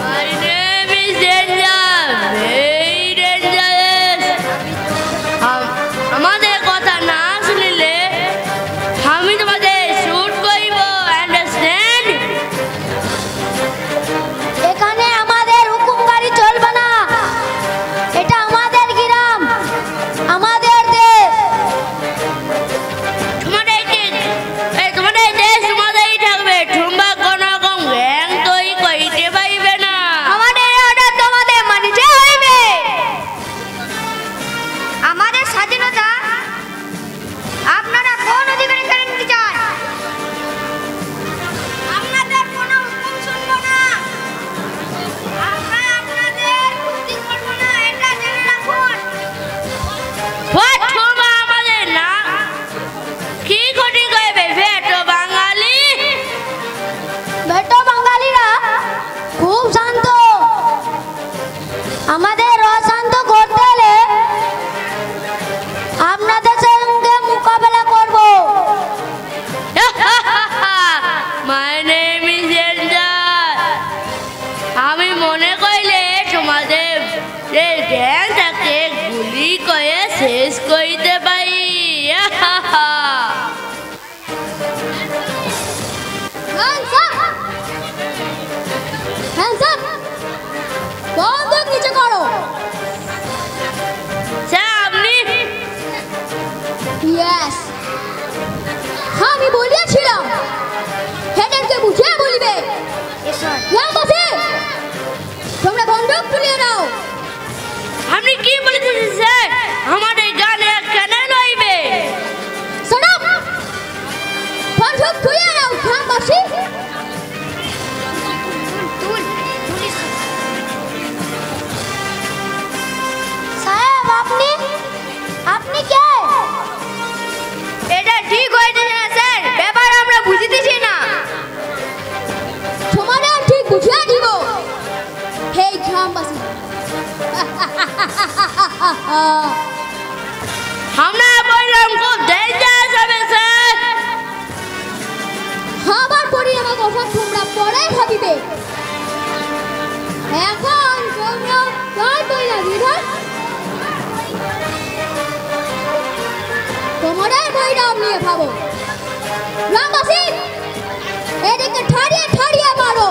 My name is Danger, very dangerous. আমাদের কথা না শুনলে আমি তোমাদের শুট করব, আন্ডারস্ট্যান্ড? এখানে আমাদের হুকুমকারী চলবে না। এটা আমাদের গ্রাম, আমাদের দেশ। তোমাদের দেশ তোমাদেরই থাকবে, তোমরা কোনো রকম গ্যাং তৈরি করতে পারবে না। আমাদের অর্ডার তোমাদের মানতে হইবে। আমাদের স্বাধীনতা আপনারা কোন অধিকারে কেড়ে নিতে চান? আপনাদের কোনো হুকুম শুনবো না, আমরা আপনাদের ক্ষতি করব না, এটা জেনে রাখুন। তোমরা আমাদের না কি ক্ষতি করবে? ভেটো বাঙালি, বেটো বাঙালিরা খুব শান্ত। আমাদের অশান্ত করতে হলে আপনাদের সঙ্গে মোকাবেলা করব। My name is Danger. আমি মনে করলে তোমাদের এই গ্যাংটাকে গুলি করে শেষ করতে পারি। বন্দুক নিচে করো। স্যার আপনি ইয়েস, আমি বলিয়াছিলাম হেডেরকে বুঝিয়ে বলিবে। গ্রামবাসী তোমরা বন্দুক তুলিয়ে নাও। আপনি কি বলেছেন স্যার? আমাদের গানে কেন নইবে? শোনো, বন্দুক তুলিয়ে নাও গ্রামবাসী। সাহেব আপনি কে? এটা ঠিক হয়েছে না স্যার, ব্যাপার আমরা বুঝতেছি না। তোমাদের ঠিক বুঝিয়ে দিব। হে গ্রামবাসী, আমরা বললাম খুব ডেঞ্জারাস হবে স্যার। আমার পরিণামের কথা তোমরা পরে ভাবিবে। এখন তোমরা কার কইলা বিধান? তোমাদের পরিণাম নিয়ে ভাবো। গ্রামবাসী এদিকে ঠাড়িয়ে ঠাড়িয়ে মারো।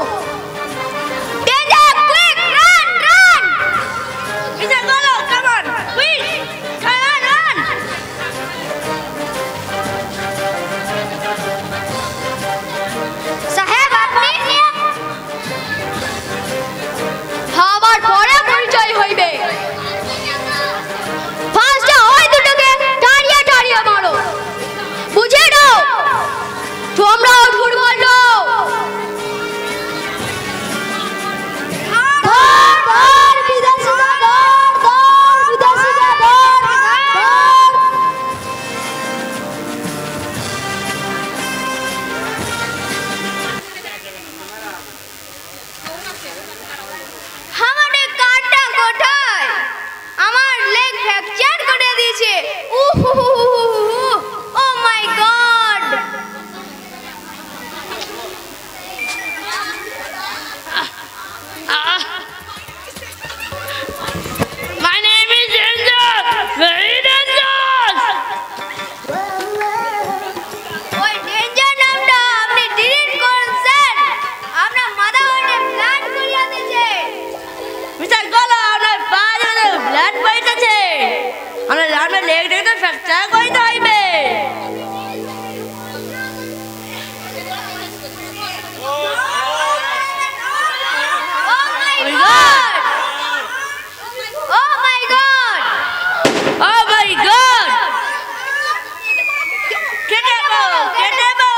কেটে দেবো।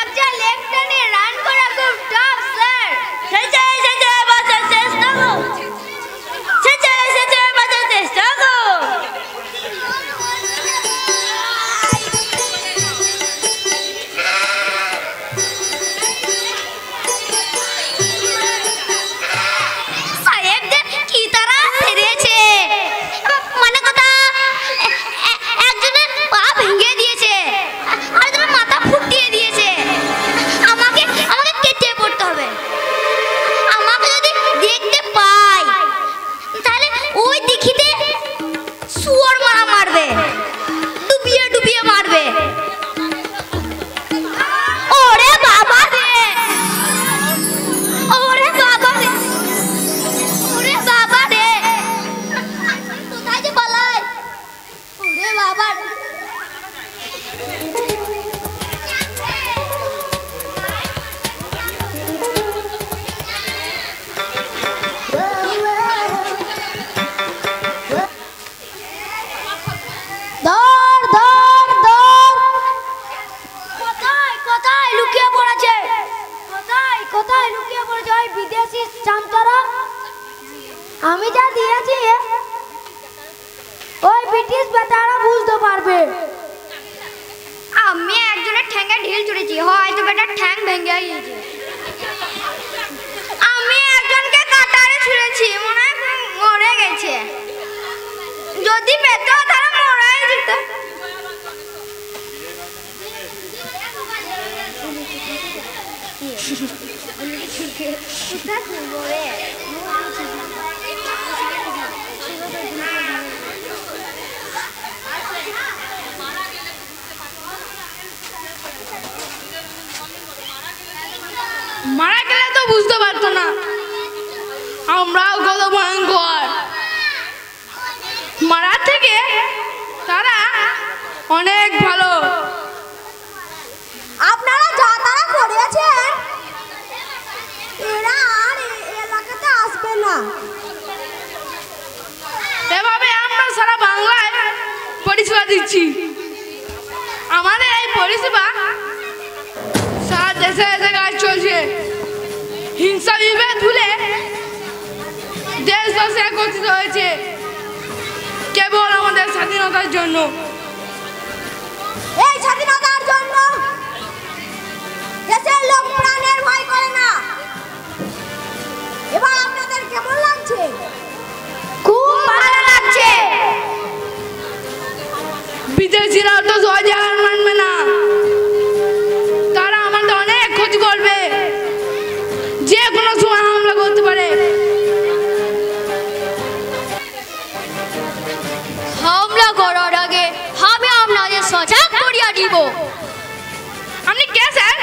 একটা লেফটেন্যান্ট রান করা খুব টাফ স্যার। সেচে সেচে বাঁচার চেষ্টা গো, সেচে সেচে বাঁচার চেষ্টা গো। সাহেবদের কি তারা সেরেছে, মানে কথা একজনের পা ভেঙে দিয়েছে আর একজনের মাথা ফুটিয়ে দিয়েছে। আমাকে আমাকে কেটে পড়তে হবে। আমাকে যদি দেখতে পাই তাহলে ওই দিখিতে শুয়োর মারা মারবে, ডুবিয়ে ডুবিয়ে মারবে। ওরে বাবা রে, ওরে বাবা রে, ওরে বাবা রে, কোথায় যে পালাই, ওরে বাবা রে। ধর ধর ধর, কোথায় কোথায় লুকিয়ে পড়েছে, কোথায় কোথায় লুকিয়ে পড়েছে ওই বিদেশি চামচারা। আমি যা দিয়েছি ওই ব্রিটিশ বেটারা বুঝতে পারবে। আমি একজনের ঠ্যাঙ্গে ঢিল ছুড়েছি, হয়তো বেটার ঠ্যাং ভেঙে গিয়েছে। আমি একজনকে কাটারে ছুঁড়েছি, মনে হয় মরে গেছে। যদি পেতো তারা মরাই যেত। মারা গেলে তো বুঝতে পারতো না আমরাও কত ভয়ঙ্কর। মারা থেকে তারা অনেক ভালো। আপনারা যা তারা করেছেন এরা আর এলাকাতে আসবে না। এভাবে আমরা সারা বাংলায় পরিষেবা দিচ্ছি। আমাদের এই পরিষেবা সারা দেশে দেশে কাজ চলছে। হিংসা বিভেদ ভুলে দেশবাসী একত্রিত হয়েছে কেবল আমাদের স্বাধীনতার জন্য। এই স্বাধীনতার জন্য দেশের লোক প্রাণের ভয় করে না। এবার আপনাদের কেমন লাগছে? খুব ভালো লাগছে। বিদেশিরা তো সহজে হার মানবে না। তারা আমাদের অনেক ক্ষতি করবে, যে কোনো সময় হামলা করতে পারে। হামলা করার আগে আমি আপনাদের সজাগ করিয়া দিব। আপনি কে স্যার?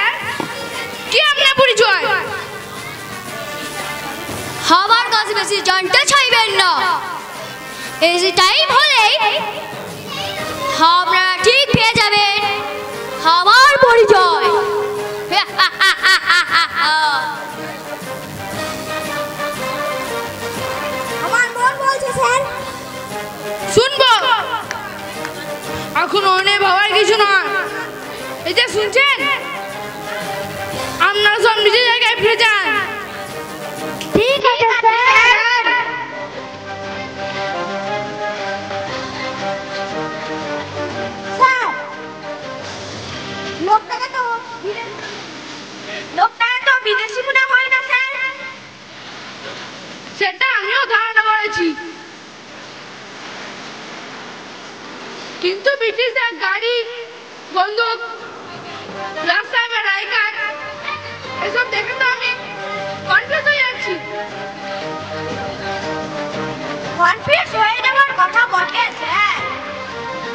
কি আপনার পরিচয়? আমার কাছে বেশি জানতে চাইবেন না। এই টাইম হলেই আপনারা ঠিক পেয়ে যাবেন আমার পরিচয়। আমার মন বলছে স্যার। শুনবো, এখন অনেক ভাবার কিছু নয়। এই যে শুনছেন, আপনারা সব নিজের জায়গায় ফিরে যান। ঠিক আছে স্যার। স্যার, লোকটাকে তো বিদেশি মনে হয় না স্যার। সেটা আমিও ধারণা করেছি, কিন্তু ব্রিটিশদের গাড়ি, বন্দুক, রাস্তায় বেড়ায় কাজ, এসব দেখে তো আমি কনফিউজ হয়ে যাচ্ছি। কনফিউজ হয়ে যাওয়ার কথা বটে স্যার।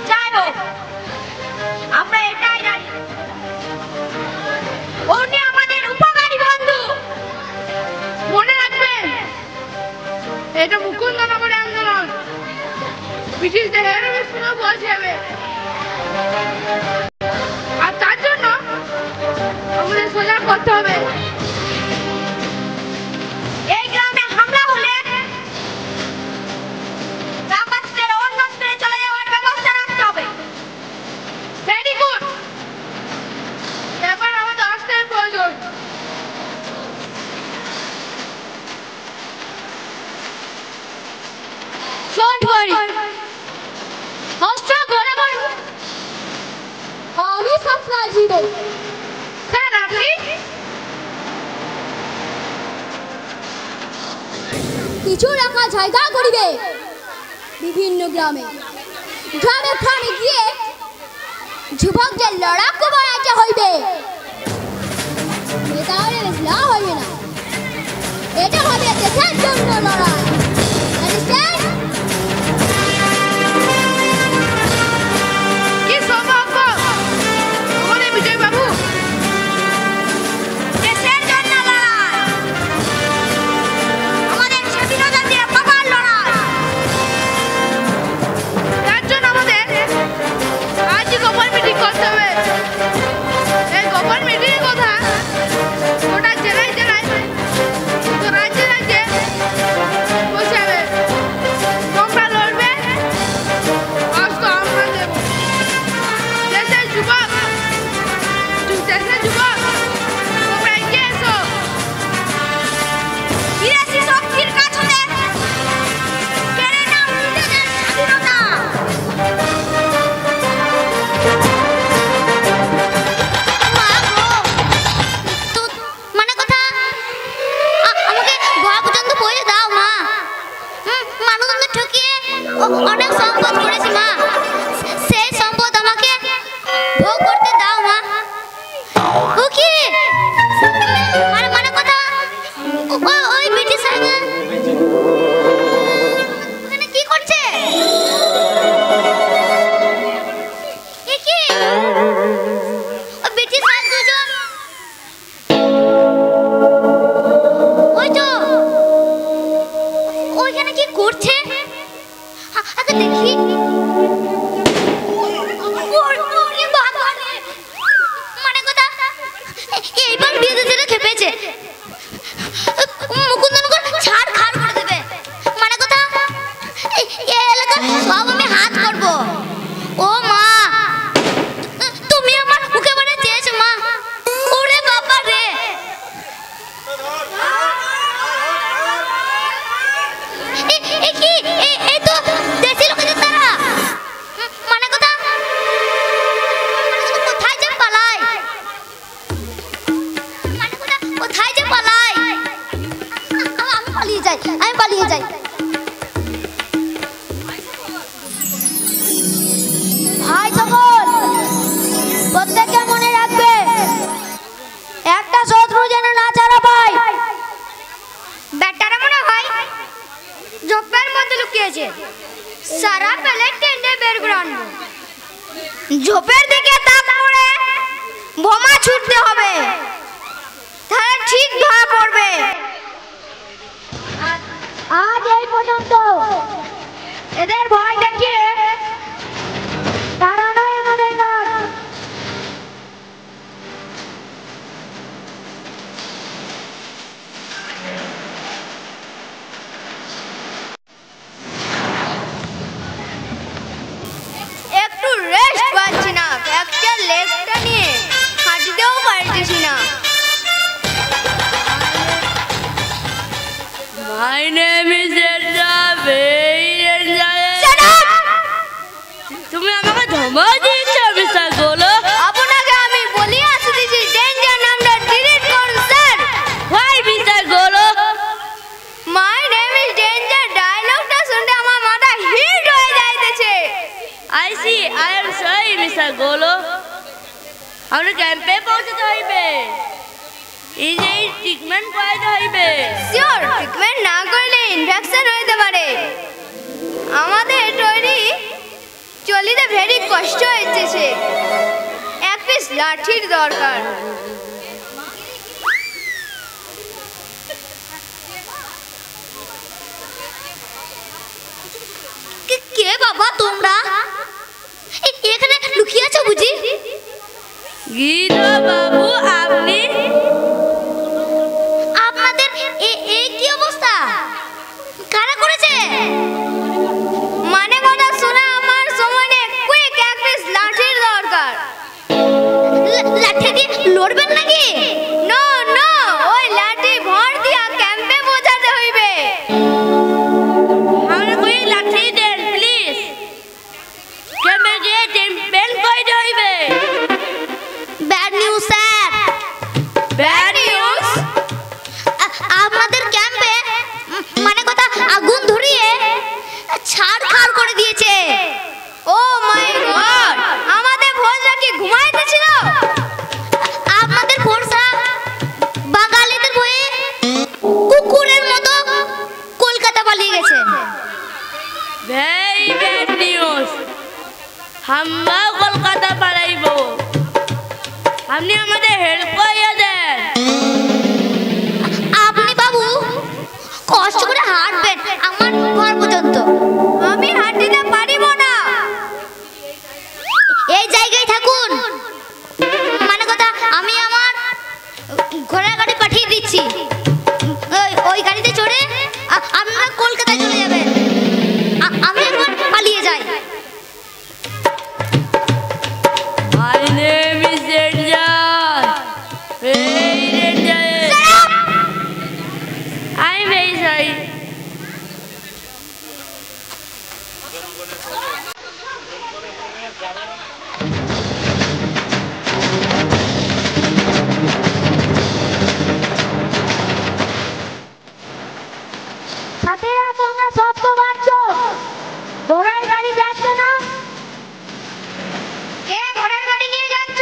যাই হোক, আমরা এটাই জানি উনি আমাদের উপকারী বন্ধু। মনে রাখবেন, এটা মুকুন্দনগরের আন্দোলন। ব্রিটিশদের হেরোবে শুনে বলছে যাবে, আর তার জন্য আমাদের সজাগ করতে হবে। এই গ্রামে হামলা হলে গ্রামবাসীদের অন্য আমি সাপ্লাই দিব। স্যার আপনি কিছু রাখা জায়গা করিবে বিভিন্ন গ্রামে গ্রামে গ্রামে গিয়ে যুবকদের লড়াকু বাড়াইতে হইবে। তাহলে না হইবে না, এটা হবে দেশের জন্য লড়াই। Understand? কি সৌভাগ্য বলে বিজয় বাবু, দেশের জন্য লড়াই, আমাদের স্বাধীনতা দিয়ে পাবার লড়াই। তার জন্য আমাদের আজই গোপন মিটিং করতে হবে। এই গোপন মিটিং এর কথা গোটা জেলায় জেলায় তো রাজ্যে রাজ্যে পৌঁছাবে। তোমরা লড়বে, অস্ত্র আমরা দেব। দেশের যুবক তোমরা এগিয়ে এসো। বিদেশি শক্তির কাছ হতে কেড়ে নাও নিজেদের স্বাধীনতা। মানে কথা আমাকে গোয়া পর্যন্ত পৌঁছে দাও মা। মানুষকে ঠকিয়ে অনেক সম্পদ করেছি মা, সেই সম্পদ আমাকে ভোগ করতে দাও মা। ও কি মানে কথা ওই ব্রিটিশ ওখানে কি করছে? এ কি ওই ব্রিটিশ দুজন ওই তো ওইখানে কি করছে? আগে দেখি। ওরে বাবা রে, মানে কথা এইবার বিদেশিরা খেপেছে, মুকুন্দনগর ছাড় খাড় করে দেবে। মানে কথা এই এলাকা সব আমি হাত করব। ও মা, তুমি আমার মুখে মানে চেয়েছো মা। ওরে বাবা রে, কি এই তো দেশি লোকেদের তারা। মানে কথা কোথায় যে পালাই, মানে কথা কোথায় যে পালাই। আমি পালিয়ে যাই, আমি পালিয়ে যাই। ভাই সকল প্রত্যেকে মনে রাখবে, একটা শত্রু যেন না ছাড়া পায়। ব্যাটারা মনে হয় ঝোপের মধ্যে লুকিয়েছে, সারা পেলে টেন্ডে বের করে আনবো। ঝোপের দিকে তাক করে বোমা ছুটতে হবে, তাহলে ঠিক ধরা পড়বে। আজ এই পর্যন্ত এদের ভয় দেখিয়ে তাড়ানোই আমাদের কাজ। একটু রেস্ট পাচ্ছি না, একটা লেগটা নিয়ে হাঁটতেও পারতেছি না। My name is তুমি আমাকে ধমা দিচ্ছ মিস্টার গোলো? আপনাকে আমি বলি আসতে দিছি ডেঞ্জার নামটা ডিলিট করুন sir. Why mister Golo? My name is danger ডায়লগটা শুনতে আমার মাথা হিট হয়ে যাইতেছে। I see, I am sorry mister Golo. আমরা ক্যাম্পে পৌঁছতে হইবে, এই যে ট্রিটমেন্ট করাইতে হইবে। শিওর, ট্রিটমেন্ট না করলে ইনফেকশন হইতে পারে। আমাদের তৈরি চলিতে ভেরি কষ্ট হইতেছে, এক পিস লাঠির দরকার। কে বাবা তোমরা এখানে লুকিয়ে আছো বুঝি? গীতা বাবু আপনি? আপনাদের এই কি অবস্থা? কারা করেছে? মানে কথা শোনা আমার সময় নেই, কুইক এক পিস লাঠির দরকার। লাঠি দিয়ে লড়বেন নাকি? নো নো, ওই লাঠি ভর দিয়া ক্যাম্পে পৌঁছাতে হইবে। আমরা কই লাঠি দেন প্লিজ, ক্যাম্পে গিয়ে ট্রিটমেন্ট করাইতে হইবে। আপনি আমাদের হেল্প করিয়ে দেন। আপনি বাবু কষ্ট করে হাঁটবেন আমার ঘর পর্যন্ত। আমি হাঁটিতে পারিব না। এই জায়গায় থাকুন, মানে কথা আমি আমার ঘোড়ার গাড়ি পাঠিয়ে দিচ্ছি। ওই গাড়িতে চড়ে আপনারা কলকাতায় চলে যাবেন। আমি একবার পালিয়ে যাই। My name is Ranger. Hey Ranger. I'm very sorry. সাথীরা তোমরা সব তো বাঁচছো, ঘোড়ার গাড়ি যাচ্ছে না। কে ঘোড়ার গাড়ি নিয়ে যাচ্ছ?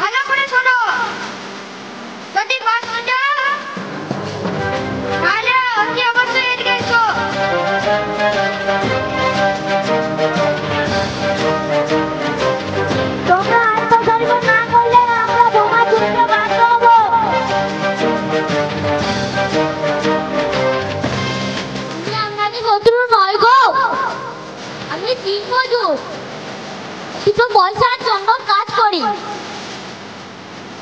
ভালো করে শোনো, যদি বাঁচতে চাও তাহলে অতি অবশ্যই এদিকে এসো। তোমরা আত্মধর্ম না করলে আমরা বোমা ছুটতে বাধ্য হবো। আপনাকে শত্রু নয় গো, আমি দিন মজুর, কিছু পয়সার জন্য কাজ করি।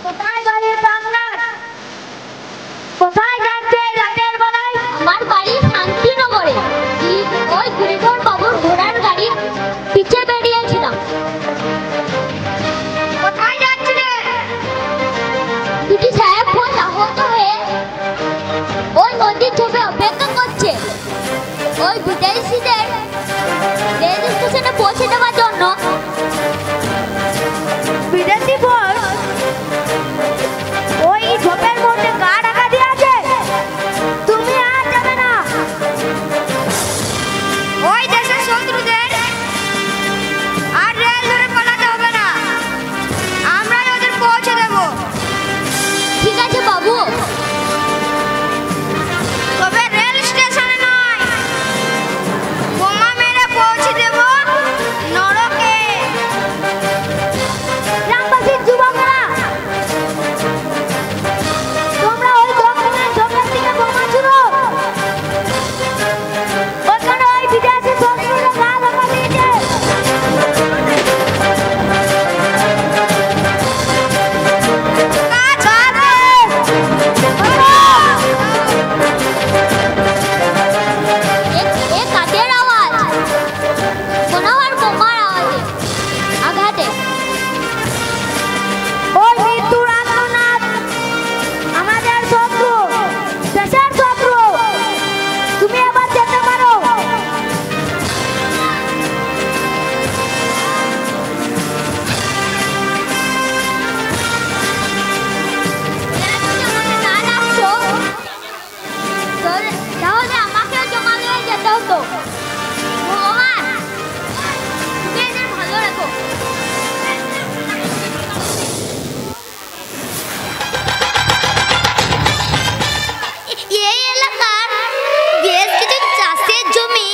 কোথায় বাড়ি বাংলার? কোথায় যাচ্ছে রাতের বেলায়? আমার বাড়ি শান্তিনগরে। ওই গুরিধর বাবুর ঘোড়ার গাড়ির পিছে বেরিয়েছিলাম। কোথায় যাচ্ছিলে? দুটি সাহেব খুব আহত হয়ে ওই নদীর ছোপে অপেক্ষা করছে ওই বিদেশিদের রেল স্টেশনে পৌঁছে দেওয়ার জন্য। বিদেশি ফোর্স ওই ঝোপের মধ্যে গা ঢাকা দিয়ে আছে, তুমি আর যাবে না। ওই দেশের শত্রুদের আর রেল ধরে পালাতে হবে না, আমরাই ওদের পৌঁছে দেবো। ঠিক আছে বাবু। তবে রেল স্টেশনে নয়, বোমা মেরে পৌঁছে দেবো নরকে। গ্রামবাসীর যুবকরা, তোমরা ওই দক্ষিণের ঝোপের দিকে বোমা ছুড়ো। ওখানে ওই বিদেশি শত্রুরা গা ঢাকা দিয়েছে। এ কাদের আওয়াজ? মনে হয় বোমার আওয়াজে, আঘাতে। ওই মৃত্যুর আত্মনাদ আমাদের শত্রু, দেশের শত্রু। তুমি এবার যেতে পারো। না রাখছো তাহলে আমাকেও জমা দিয়ে যেতে হতো। ভগবান তুমি এদের ভালো রাখো। এই এলাকার বেশ কিছু চাষের জমি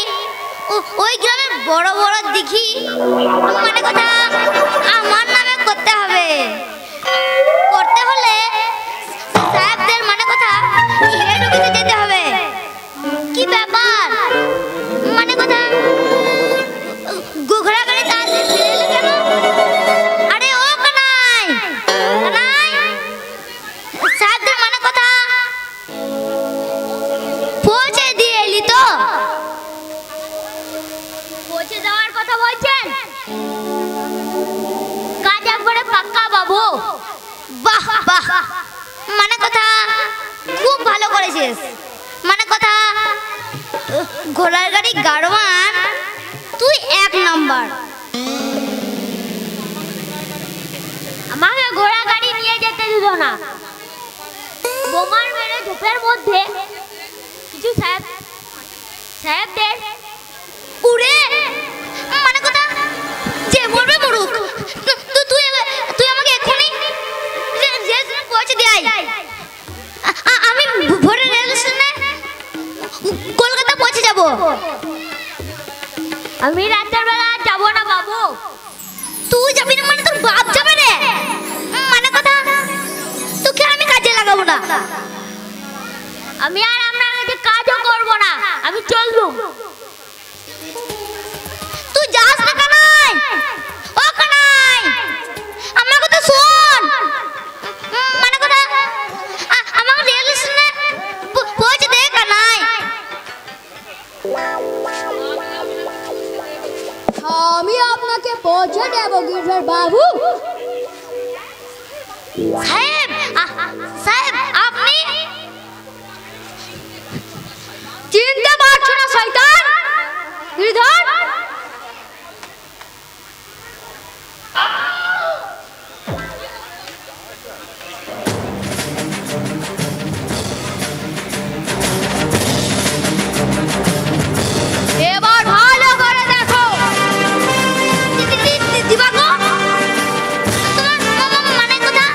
ওই গ্রামের বড় বড় দিঘি, মানে কথা আমার নামে করতে হবে। করতে হলে সাহেবদের মানে কথা হেড অফিসে যেতে হবে। কি ব্যাপার, মানে কথা ঘোড়া গাড়ি তাড়াতাড়ি ফিরে এলো কেন? আরে ও কানাই, কানাই, সাহেবদের মানে কথা পৌঁছে দিয়ে এলি তো? পৌঁছে দেওয়ার কথা বলছেন? কাজ একবারে পাক্কা বাবু। বাহ বাহ, মানে কথা খুব ভালো করেছিস। মানে কথা ঘোড়ার গাড়ি গাড়োয়ান তুই এক নাম্বার। আমাকে ঘোড়া গাড়ি নিয়ে যেতে দিল না। বোমার মেরে ঝোপের মধ্যে কিছু সাহেবদের উড়ে, মানে কথা যে মরবে মরুক, তুই আমাকে এক্ষুনি পৌঁছে দিয়ে আয়। আমি ভোরের রেল স্টেশনে কলকাতা পৌঁছে যাব। আমি রাতের বেলা যাব না বাবু। তুই যাবি না মানে তোর বাপ যাবে রে। আমি আর আপনার কাছে কাজও করব না, আমি চললুম। তুই যাস না কানাই, ও কানাই, আমার কথা শোন। মানে কথা আমাকে রেল স্টেশনে পৌঁছে দে কানাই। আমি আপনাকে পৌঁছে দেব গিরধর বাবু। সাহেব, সাহেব আপনি চিনতে পারছো না শয়তান গিরধর? এবার ভালো করে দেখো। দিবাগো, তোমার মানে কথা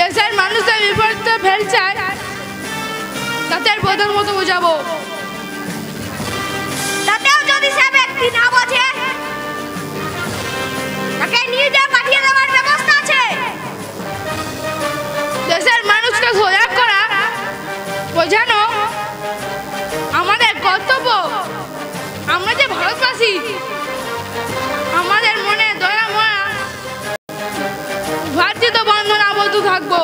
দেশের মানুষের বিপদে ফেলছে তাদের বোঝার মতো বোঝাবো। তাতেও যদি সে ব্যক্তি না বোঝে, তাকে নিজে পাঠিয়ে দেওয়ার ব্যবস্থা আছে। দেশের মানুষকে সজাগ করা, বোঝানো আমাদের কর্তব্য। আমরা যে ভারতবাসী, আমাদের মনে দয়া মায়া ভাতৃত্ব বন্ধন আবদ্ধ থাকবো।